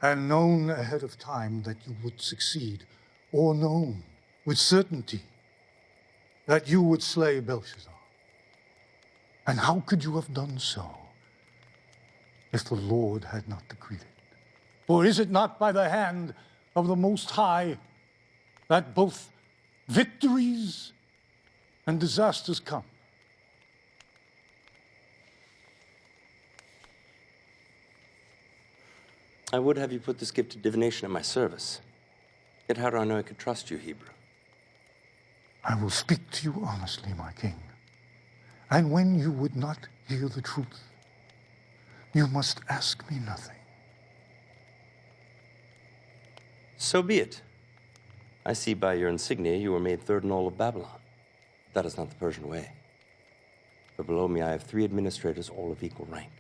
C: and known ahead of time that you would succeed, or known with certainty that you would slay Belshazzar? And how could you have done so if the Lord had not decreed it? For is it not by the hand of the Most High that both victories and disasters come?
Q: I would have you put this gift of divination in my service. Yet how do I know I could trust you, Hebrew?
C: I will speak to you honestly, my king. And when you would not hear the truth, you must ask me nothing.
Q: So be it. I see by your insignia you were made third in all of Babylon. That is not the Persian way. For below me I have 3 administrators, all of equal rank.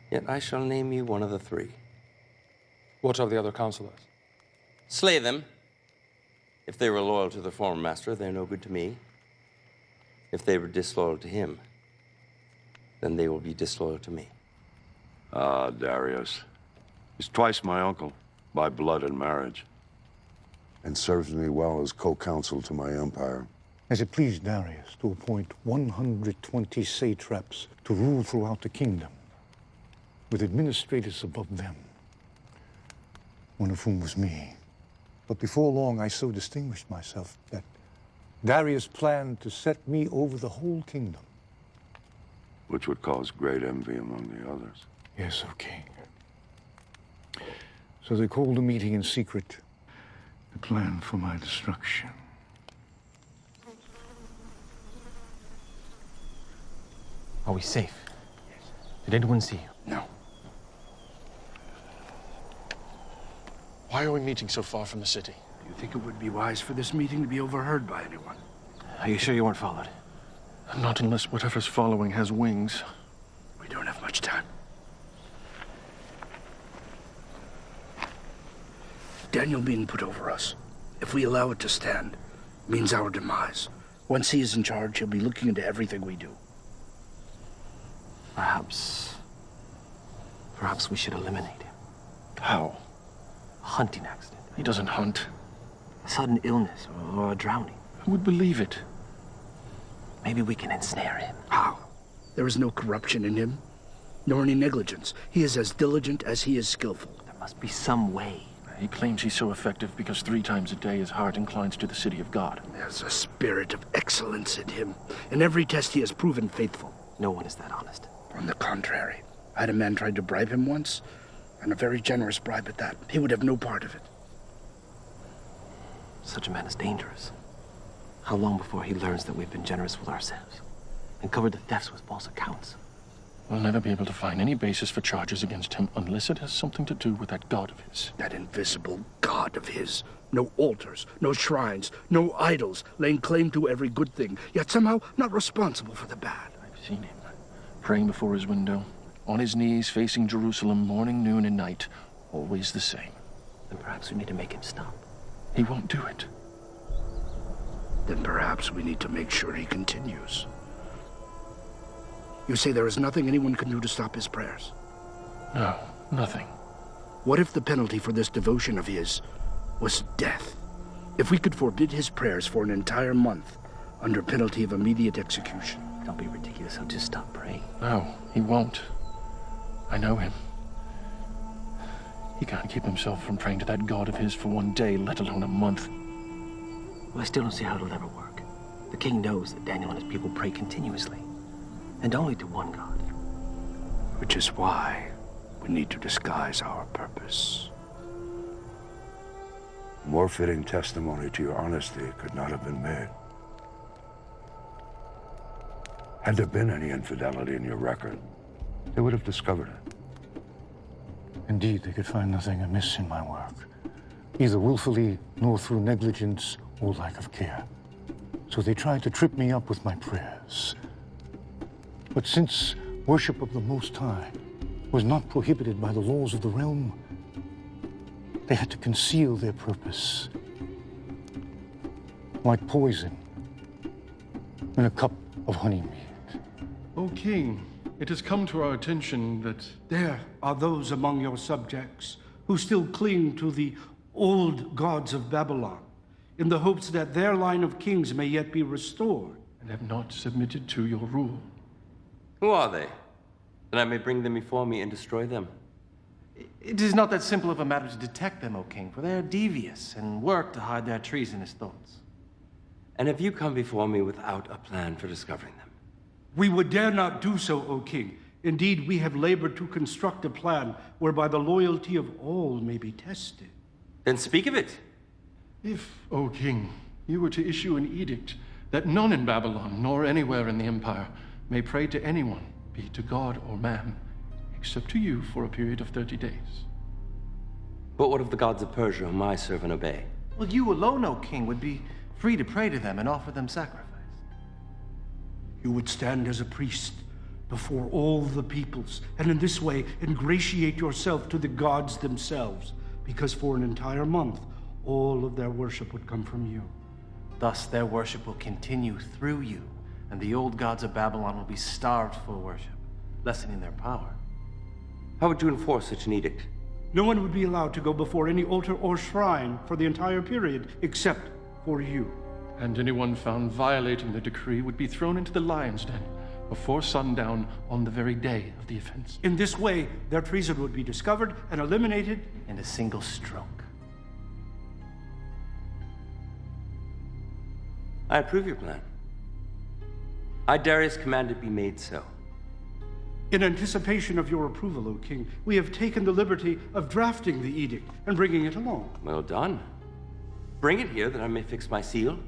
Q: Yet I shall name you one of the 3.
K: What of the other counselors?
Q: Slay them. If they were loyal to their former master, they're no good to me. If they were disloyal to him, then they will be disloyal to me.
B: Ah, Darius. He's twice my uncle, by blood and marriage, and serves me well as co-counsel to my empire.
C: As it pleased Darius to appoint 120 satraps to rule throughout the kingdom, with administrators above them, one of whom was me. But before long, I so distinguished myself that Darius planned to set me over the whole kingdom.
B: Which would cause great envy among the others.
C: Yes, O king. So they called a meeting in secret to plan for my destruction.
E: Are we safe? Yes. Did anyone see you?
C: No.
S: Why are we meeting so far from the city?
T: Do you think it would be wise for this meeting to be overheard by anyone?
E: Are you sure you weren't followed?
S: Not unless whatever's following has wings.
T: We don't have much time. Daniel being put over us, if we allow it to stand, means our demise. Once he is in charge, he'll be looking into everything we do.
E: Perhaps we should eliminate him.
S: How?
E: A hunting accident.
S: He doesn't hunt.
E: A sudden illness or a drowning.
S: Who would believe it?
E: Maybe we can ensnare him.
T: How? There is no corruption in him, nor any negligence. He is as diligent as he is skillful.
E: There must be some way.
S: He claims he's so effective because 3 times a day his heart inclines to the city of God.
T: There's a spirit of excellence in him. In every test he has proven faithful.
E: No one is that honest.
T: On the contrary. I had a man try to bribe him once, and a very generous bribe at that. He would have no part of it.
E: Such a man is dangerous. How long before he learns that we've been generous with ourselves and covered the thefts with false accounts?
S: We'll never be able to find any basis for charges against him unless it has something to do with that god of his.
T: That invisible god of his. No altars, no shrines, no idols, laying claim to every good thing, yet somehow not responsible for the bad.
S: I've seen him, praying before his window, on his knees, facing Jerusalem, morning, noon, and night, always the same.
E: Then perhaps we need to make him stop.
S: He won't do it.
T: Then perhaps we need to make sure he continues. You say there is nothing anyone can do to stop his prayers?
S: No, nothing.
T: What if the penalty for this devotion of his was death? If we could forbid his prayers for an entire month under penalty of immediate execution?
E: Don't be ridiculous. He'll just stop praying.
S: No, he won't. I know him. He can't keep himself from praying to that god of his for 1 day, let alone a month.
E: Well, I still don't see how it'll ever work. The king knows that Daniel and his people pray continuously, and only to one god.
T: Which is why we need to disguise our purpose.
B: More fitting testimony to your honesty could not have been made. Had there been any infidelity in your record, they would have discovered it.
C: Indeed, they could find nothing amiss in my work, either willfully nor through negligence or lack of care. So they tried to trip me up with my prayers. But since worship of the Most High was not prohibited by the laws of the realm, they had to conceal their purpose, like poison in a cup of honeymead.
S: O king, it has come to our attention that
H: There are those among your subjects who still cling to the old gods of Babylon, in the hopes that their line of kings may yet be restored.
S: and have not submitted to your rule.
Q: Who are they? That I may bring them before me and destroy them.
E: It is not that simple of a matter to detect them, O king, for they are devious and work to hide their treasonous thoughts.
Q: And have you come before me without a plan for discovering them?
H: We would dare not do so, O king. Indeed, we have labored to construct a plan whereby the loyalty of all may be tested.
Q: Then speak of it.
S: If, O king, you were to issue an edict that none in Babylon, nor anywhere in the empire, may pray to anyone, be it to God or man, except to you for a period of 30 days.
Q: But what of the gods of Persia whom I serve and obey?
E: Well, you alone, O king, would be free to pray to them and offer them sacrifice.
H: You would stand as a priest before all the peoples, and in this way ingratiate yourself to the gods themselves, because for an entire month, all of their worship would come from you.
E: Thus, their worship will continue through you, and the old gods of Babylon will be starved for worship, lessening their power.
Q: How would you enforce such an edict?
H: No one would be allowed to go before any altar or shrine for the entire period, except for you.
S: And anyone found violating the decree would be thrown into the lion's den before sundown on the very day of the offense.
H: In this way, their treason would be discovered and eliminated
E: in a single stroke.
Q: I approve your plan. I, Darius, command it be made so.
T: In anticipation of your approval, O king, we have taken the liberty of drafting the edict and bringing it along.
Q: Well done. Bring it here that I may fix my seal.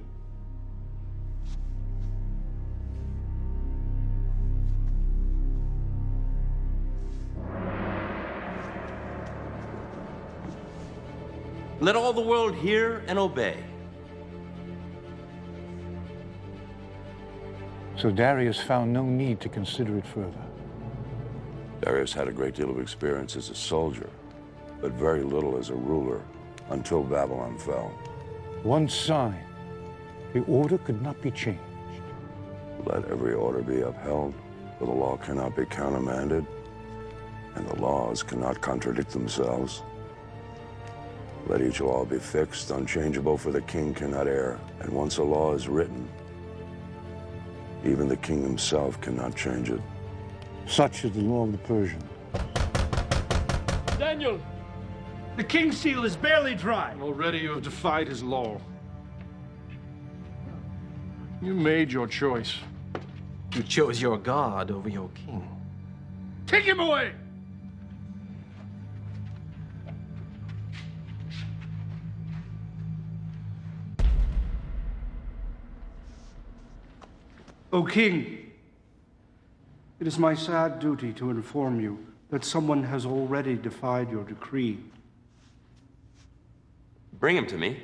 Q: Let all the world hear and obey.
C: So Darius found no need to consider it further.
B: Darius had a great deal of experience as a soldier, but very little as a ruler until Babylon fell.
C: Once signed, the order could not be changed.
B: Let every order be upheld, for the law cannot be countermanded, and the laws cannot contradict themselves. Let each law be fixed, unchangeable, for the king cannot err. And once a law is written, even the king himself cannot change it.
C: Such is the law of the Persian.
N: Daniel!
T: The king's seal is barely dry.
S: Already you have defied his law. You made your choice.
E: You chose your God over your king.
T: Take him away! O king, it is my sad duty to inform you that someone has already defied your decree.
Q: Bring him to me.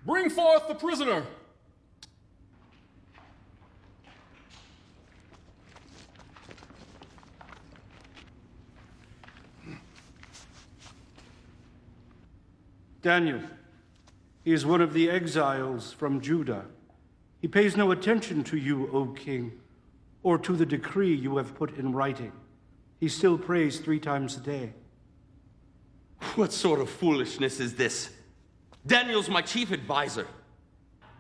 K: Bring forth the prisoner!
T: Daniel, he is one of the exiles from Judah. He pays no attention to you, O king, or to the decree you have put in writing. He still prays 3 times a day.
Q: What sort of foolishness is this? Daniel's my chief advisor.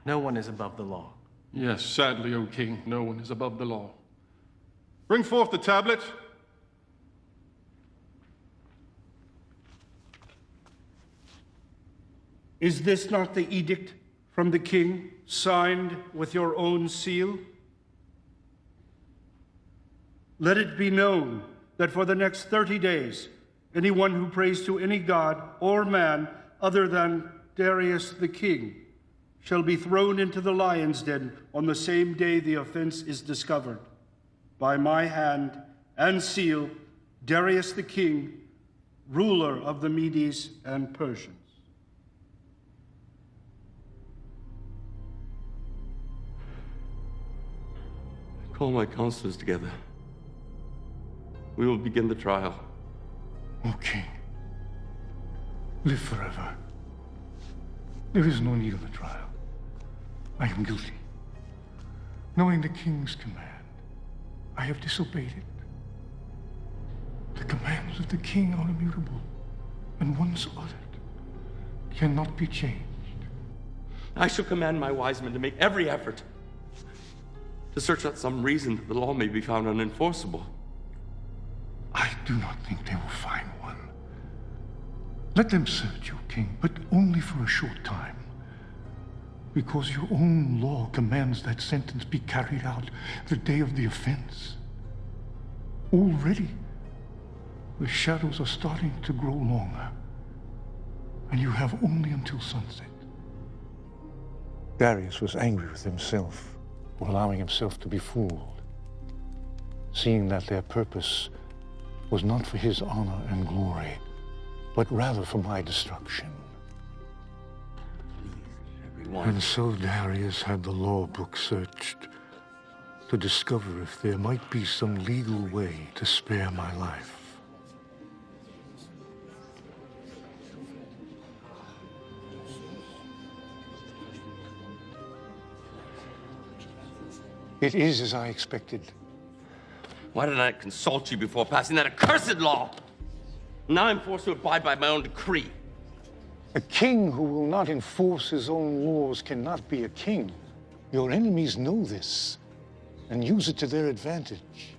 E: No one is above the law.
S: Yes, sadly, O king, no one is above the law. Bring forth the tablet.
T: Is this not the edict from the king, signed with your own seal? Let it be known that for the next 30 days, anyone who prays to any god or man other than Darius the king shall be thrown into the lion's den on the same day the offense is discovered. By my hand and seal, Darius the king, ruler of the Medes and Persians.
Q: Call my counselors together. We will begin the trial.
C: O king, live forever. There is no need of a trial. I am guilty. Knowing the king's command, I have disobeyed it. The commands of the king are immutable, and once uttered, cannot be changed.
Q: I shall command my wise men to make every effort to search out some reason that the law may be found unenforceable.
C: I do not think they will find one. Let them search, O king, but only for a short time. Because your own law commands that sentence be carried out the day of the offense. Already, the shadows are starting to grow longer, and you have only until sunset. Darius was angry with himself for allowing himself to be fooled, seeing that their purpose was not for his honor and glory, but rather for my destruction. And so Darius had the law book searched to discover if there might be some legal way to spare my life. It is as I expected.
Q: Why did I not consult you before passing that accursed law? Now I'm forced to abide by my own decree.
C: A king who will not enforce his own laws cannot be a king. Your enemies know this and use it to their advantage.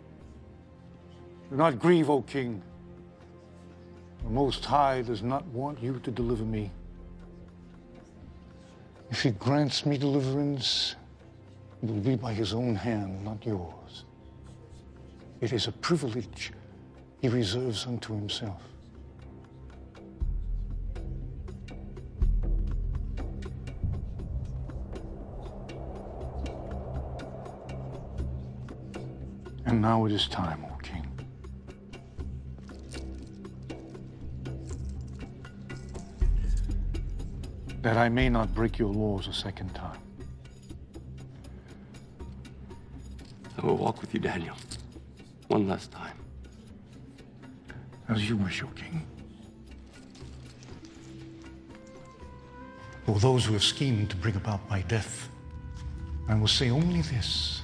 C: Do not grieve, O king. The Most High does not want you to deliver me. If he grants me deliverance, it will be by his own hand, not yours. It is a privilege he reserves unto himself. And now it is time, O King. That I may not break your laws a second time.
Q: I will walk with you, Daniel. One last time.
C: As you wish, O King. For those who have schemed to bring about my death, I will say only this.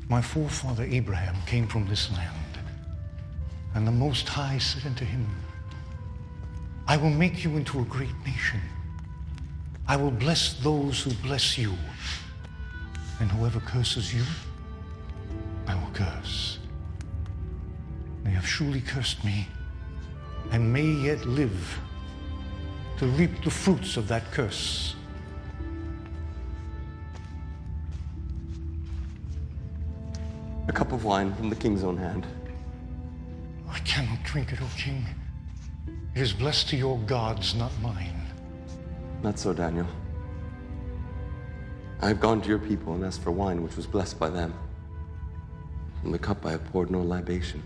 C: My forefather Abraham came from this land, and the Most High said unto him, I will make you into a great nation. I will bless those who bless you, and whoever curses you, I will curse. They have surely cursed me, and may yet live to reap the fruits of that curse.
Q: A cup of wine from the king's own hand.
C: I cannot drink it, O King. It is blessed to your gods, not mine.
Q: Not so, Daniel. I have gone to your people and asked for wine which was blessed by them. From the cup I have poured no libation.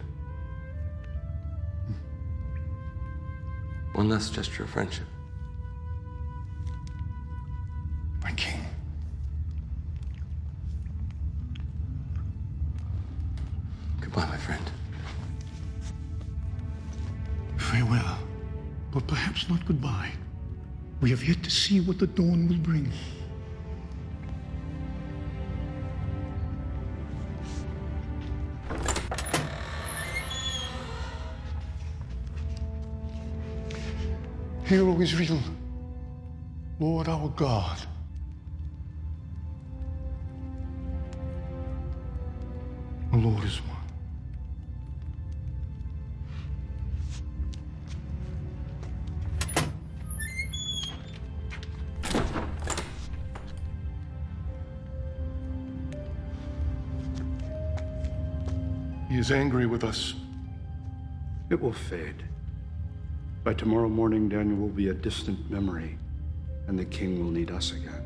Q: One last gesture of friendship.
C: My king.
Q: Goodbye, my friend.
C: Farewell, but perhaps not goodbye. We have yet to see what the dawn will bring. Hear, O Israel, Lord our God. The Lord is one.
S: He is angry with us.
T: It will fade. By tomorrow morning, Daniel will be a distant memory, and the king will need us again.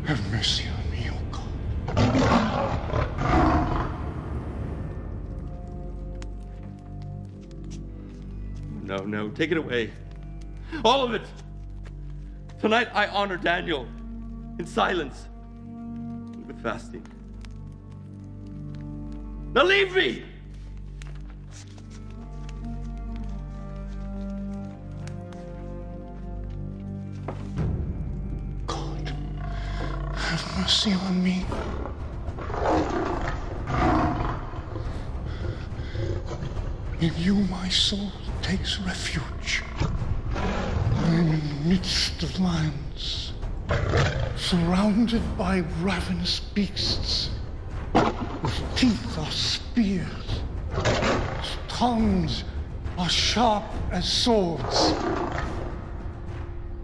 C: Have mercy on me, O God.
Q: No, no, take it away. All of it. Tonight I honor Daniel in silence and with fasting. Now leave me!
C: Have mercy on me. In you my soul takes refuge. I am in the midst of lions, surrounded by ravenous beasts, whose teeth are spears, whose tongues are sharp as swords.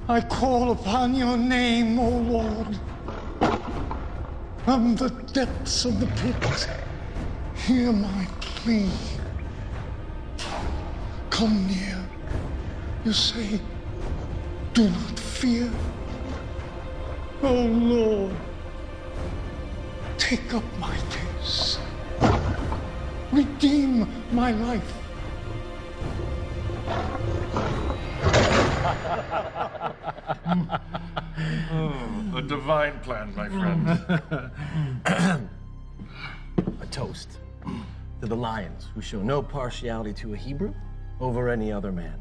C: I call upon your name, O Lord. From the depths of the pit, hear my plea. Come near. You say, do not fear. O Lord, take up my case. Redeem my life.
S: divine plan, my friend.
M: A toast to the lions who show no partiality to a Hebrew over any other man.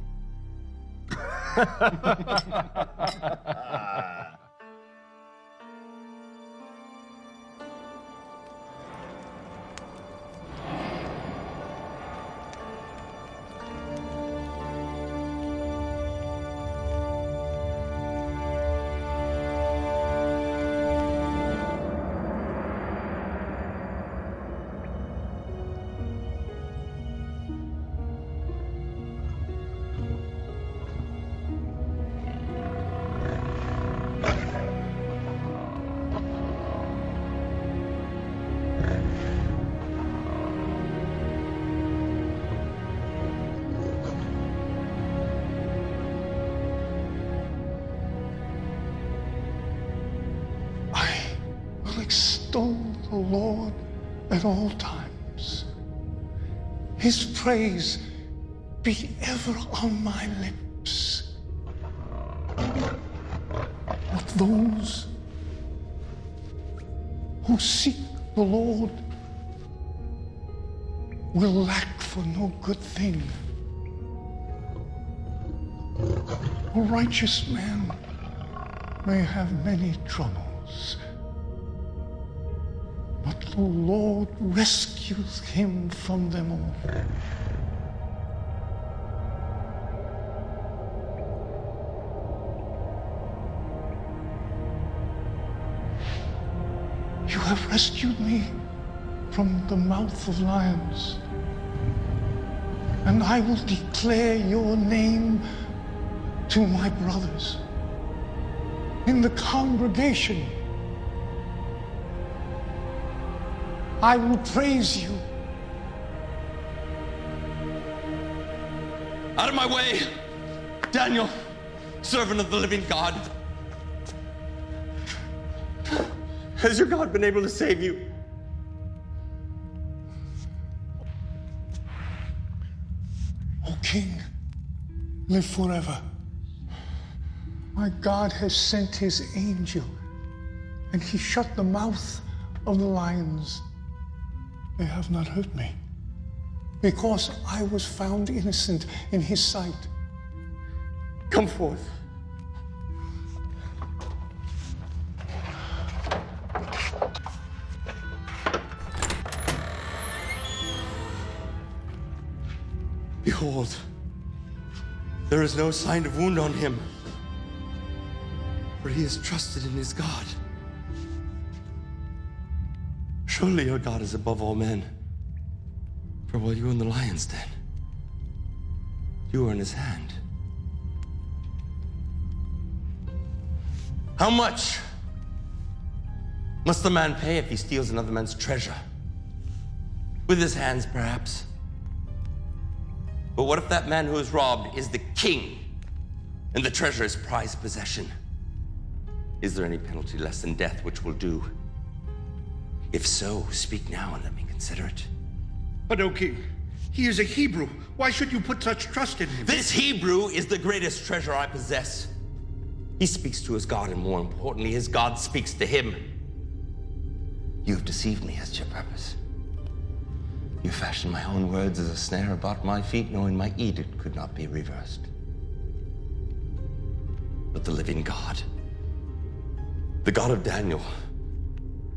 A: Extol the Lord at all times. His praise be ever on my lips. But those who seek the Lord will lack for no good thing. A righteous man may have many troubles, but the Lord rescues him from them all. You have rescued me from the mouth of lions, and I will declare your name to my brothers in the congregation. I will praise you.
Q: Out of my way! Daniel, servant of the living God. Has your God been able to save you?
A: O King, live forever. My God has sent his angel, and he shut the mouth of the lions. They have not hurt me, because I was found innocent in his sight.
Q: Come forth. Behold, there is no sign of wound on him, for he has trusted in his God. Surely your God is above all men, for while you were in the lion's den, you were in his hand. How much must the man pay if he steals another man's treasure? With his hands, perhaps. But what if that man who is robbed is the king, and the treasure is prized possession? Is there any penalty less than death which will do? If so, speak now and let me consider it.
T: But, O King, he is a Hebrew. Why should you put such trust in him?
Q: This Hebrew is the greatest treasure I possess. He speaks to his God, and more importantly, his God speaks to him. You have deceived me as to your purpose. You fashioned my own words as a snare about my feet, knowing my edict could not be reversed. But the living God, the God of Daniel,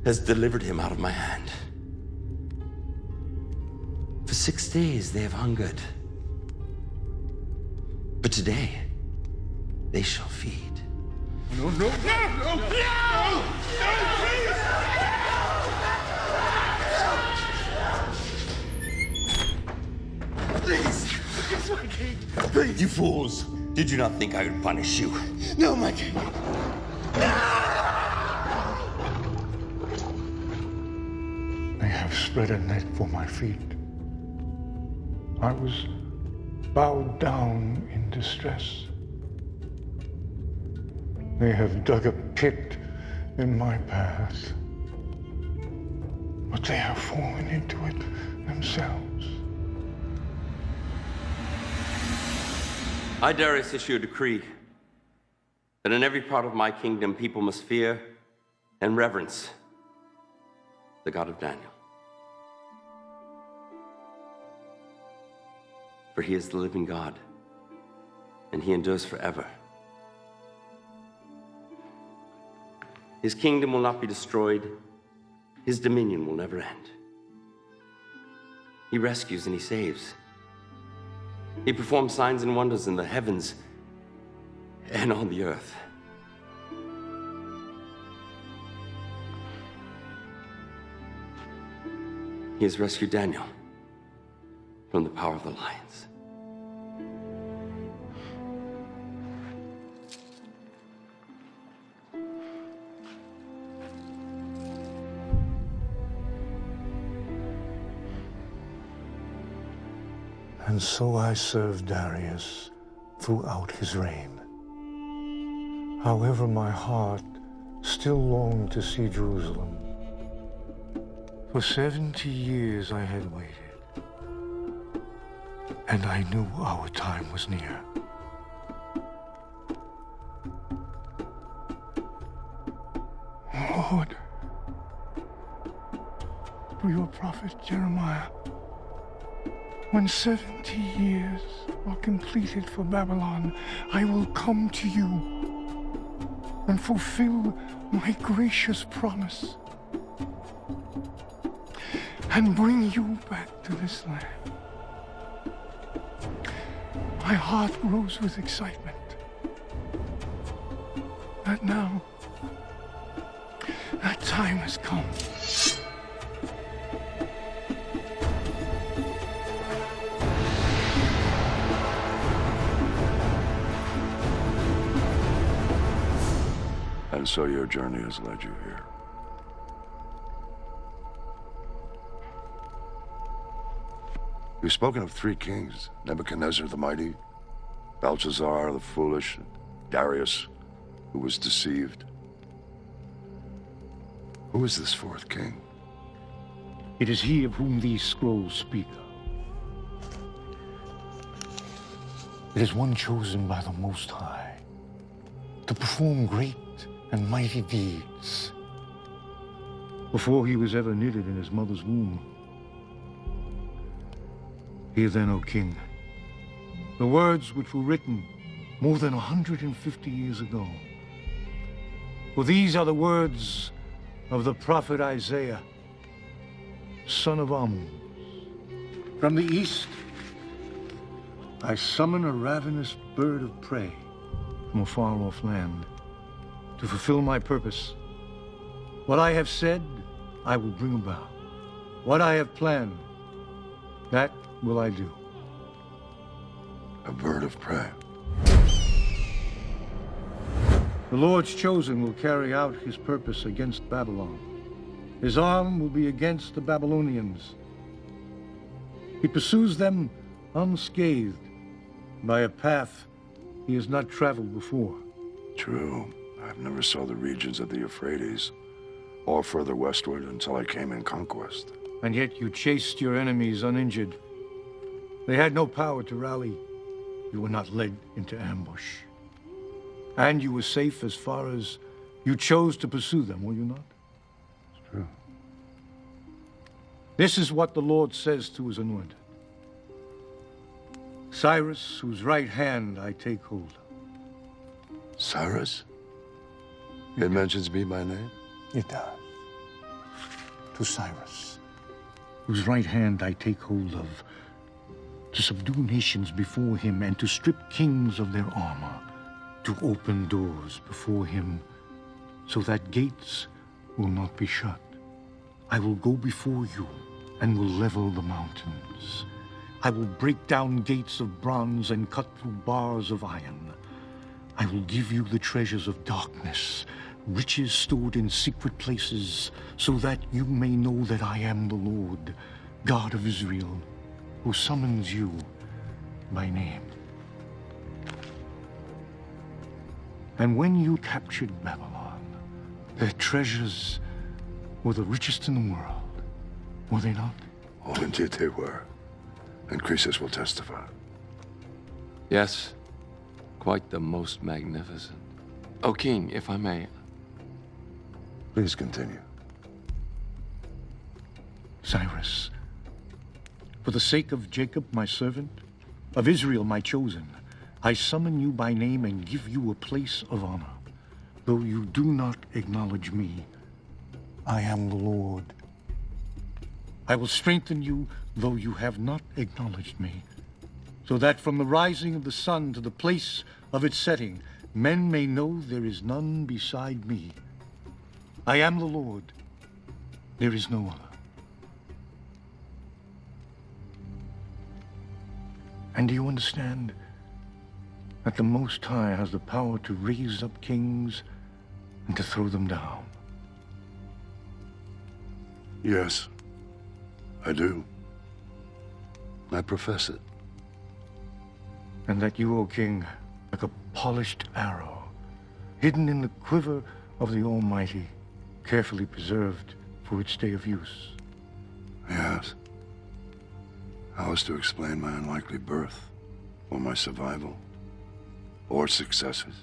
Q: has delivered him out of my hand. For 6 days they have hungered, but today they shall feed.
T: No, no, no, no, no, no,
Q: Please, please, my king. Please. You fools! Did you not think I would punish you? No, my king.
A: They have spread a net for my feet. I was bowed down in distress. They have dug a pit in my path, but they have fallen into it themselves.
Q: I, Darius, issue a decree that in every part of my kingdom people must fear and reverence the God of Daniel. For he is the living God, and he endures forever. His kingdom will not be destroyed. His dominion will never end. He rescues and he saves. He performs signs and wonders in the heavens and on the earth. He has rescued Daniel from the power of the lions.
C: And so I served Darius throughout his reign. However, my heart still longed to see Jerusalem. For 70 years I had waited, and I knew our time was near.
A: Lord, through your prophet Jeremiah, when 70 years are completed for Babylon, I will come to you and fulfill my gracious promise and bring you back to this land. My heart grows with excitement that now that time has come.
B: And so your journey has led you here. You've spoken of three kings, Nebuchadnezzar the mighty, Belshazzar the foolish, Darius, who was deceived. Who is this fourth king?
C: It is he of whom these scrolls speak. It is one chosen by the Most High to perform great and mighty deeds. Before he was ever knitted in his mother's womb. Hear then, O king, the words which were written more than 150 years ago. For these are the words of the prophet Isaiah, son of Amoz. From the east, I summon a ravenous bird of prey from a far-off land to fulfill my purpose. What I have said, I will bring about. What I have planned, that will I do.
B: A bird of prey.
C: The Lord's chosen will carry out his purpose against Babylon. His arm will be against the Babylonians. He pursues them unscathed by a path he has not traveled before.
B: True. I've never saw the regions of the Euphrates or further westward until I came in conquest.
C: And yet you chased your enemies uninjured. They had no power to rally. You were not led into ambush. And you were safe as far as you chose to pursue them, were you not?
B: It's true.
C: This is what the Lord says to his anointed. Cyrus, whose right hand I take hold of.
B: Cyrus? It mentions me by name?
C: It does. To Cyrus, whose right hand I take hold of, to subdue nations before him and to strip kings of their armor, to open doors before him so that gates will not be shut. I will go before you and will level the mountains. I will break down gates of bronze and cut through bars of iron. I will give you the treasures of darkness, riches stored in secret places, so that you may know that I am the Lord, God of Israel, who summons you by name. And when you captured Babylon, their treasures were the richest in the world, were they not?
B: Oh, indeed they were. And Croesus will testify.
D: Yes, quite the most magnificent. O king, if I may,
B: Please continue.
C: Cyrus, for the sake of Jacob, my servant, of Israel, my chosen, I summon you by name and give you a place of honor. Though you do not acknowledge me, I am the Lord. I will strengthen you, though you have not acknowledged me, so that from the rising of the sun to the place of its setting, men may know there is none beside me. I am the Lord. There is no other. And do you understand that the Most High has the power to raise up kings and to throw them down?
B: Yes, I do. I profess it.
C: And that you, O king, like a polished arrow, hidden in the quiver of the Almighty, carefully preserved for its day of use.
B: Yes. How is to explain my unlikely birth, or my survival, or successes?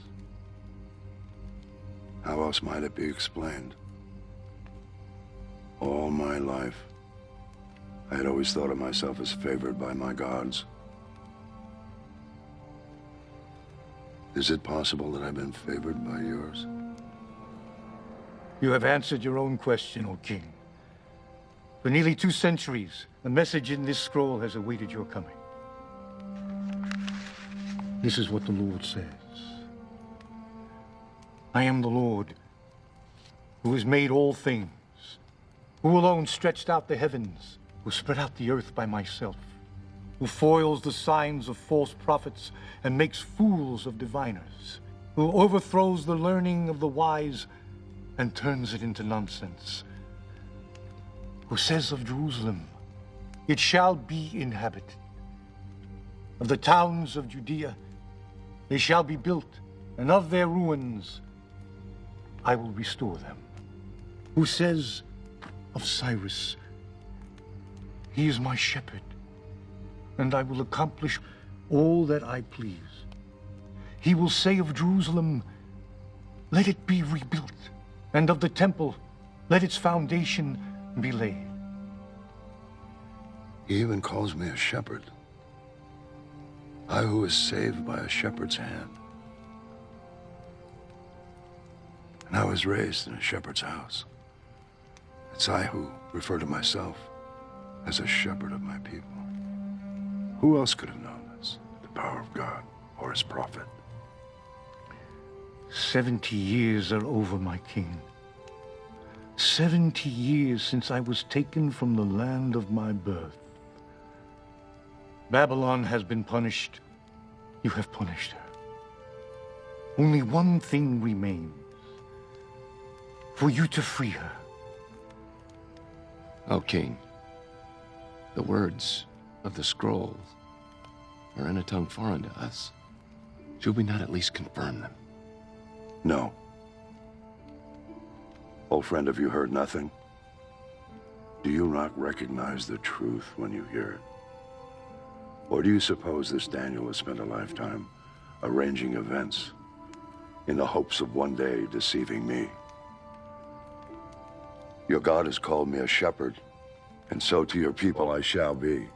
B: How else might it be explained? All my life, I had always thought of myself as favored by my gods. Is it possible that I've been favored by yours?
C: You have answered your own question, O king. For nearly 2 centuries, the message in this scroll has awaited your coming. This is what the Lord says. I am the Lord, who has made all things, who alone stretched out the heavens, who spread out the earth by myself, who foils the signs of false prophets and makes fools of diviners, who overthrows the learning of the wise and turns it into nonsense, who says of Jerusalem, it shall be inhabited. Of the towns of Judea, they shall be built, and of their ruins I will restore them. Who says of Cyrus, he is my shepherd, and I will accomplish all that I please. He will say of Jerusalem, let it be rebuilt, and of the temple, let its foundation be laid.
B: He even calls me a shepherd. I who was saved by a shepherd's hand. And I was raised in a shepherd's house. It's I who refer to myself as a shepherd of my people. Who else could have known this? The power of God or his prophet?
C: 70 years are over, my king. 70 years since I was taken from the land of my birth. Babylon has been punished. You have punished her. Only one thing remains. For you to free her.
D: O king, the words of the scrolls are in a tongue foreign to us. Should we not at least confirm them?
B: No. Old friend, have you heard nothing? Do you not recognize the truth when you hear it? Or do you suppose this Daniel has spent a lifetime arranging events in the hopes of one day deceiving me? Your God has called me a shepherd, and so to your people I shall be,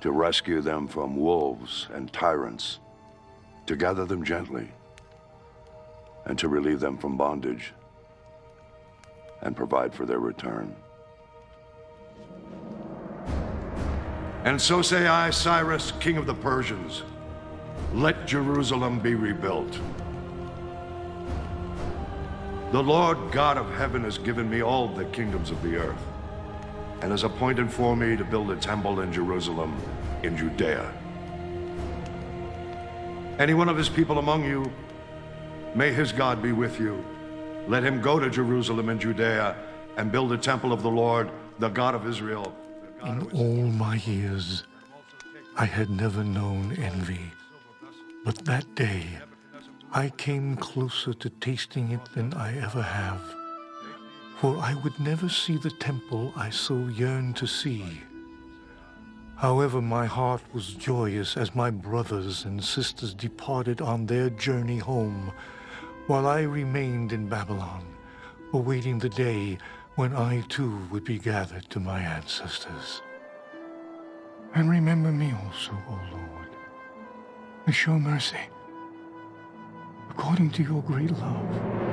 B: to rescue them from wolves and tyrants, to gather them gently, and to relieve them from bondage, and provide for their return. And so say I, Cyrus, king of the Persians, let Jerusalem be rebuilt. The Lord God of heaven has given me all the kingdoms of the earth, and has appointed for me to build a temple in Jerusalem, in Judea. Any one of his people among you, may his God be with you. Let him go to Jerusalem and Judea and build a temple of the Lord, the God of Israel.
C: In all my years, I had never known envy. But that day, I came closer to tasting it than I ever have. For I would never see the temple I so yearned to see. However, my heart was joyous as my brothers and sisters departed on their journey home, while I remained in Babylon, awaiting the day when I too would be gathered to my ancestors.
A: And remember me also, O Lord, and show mercy according to your great love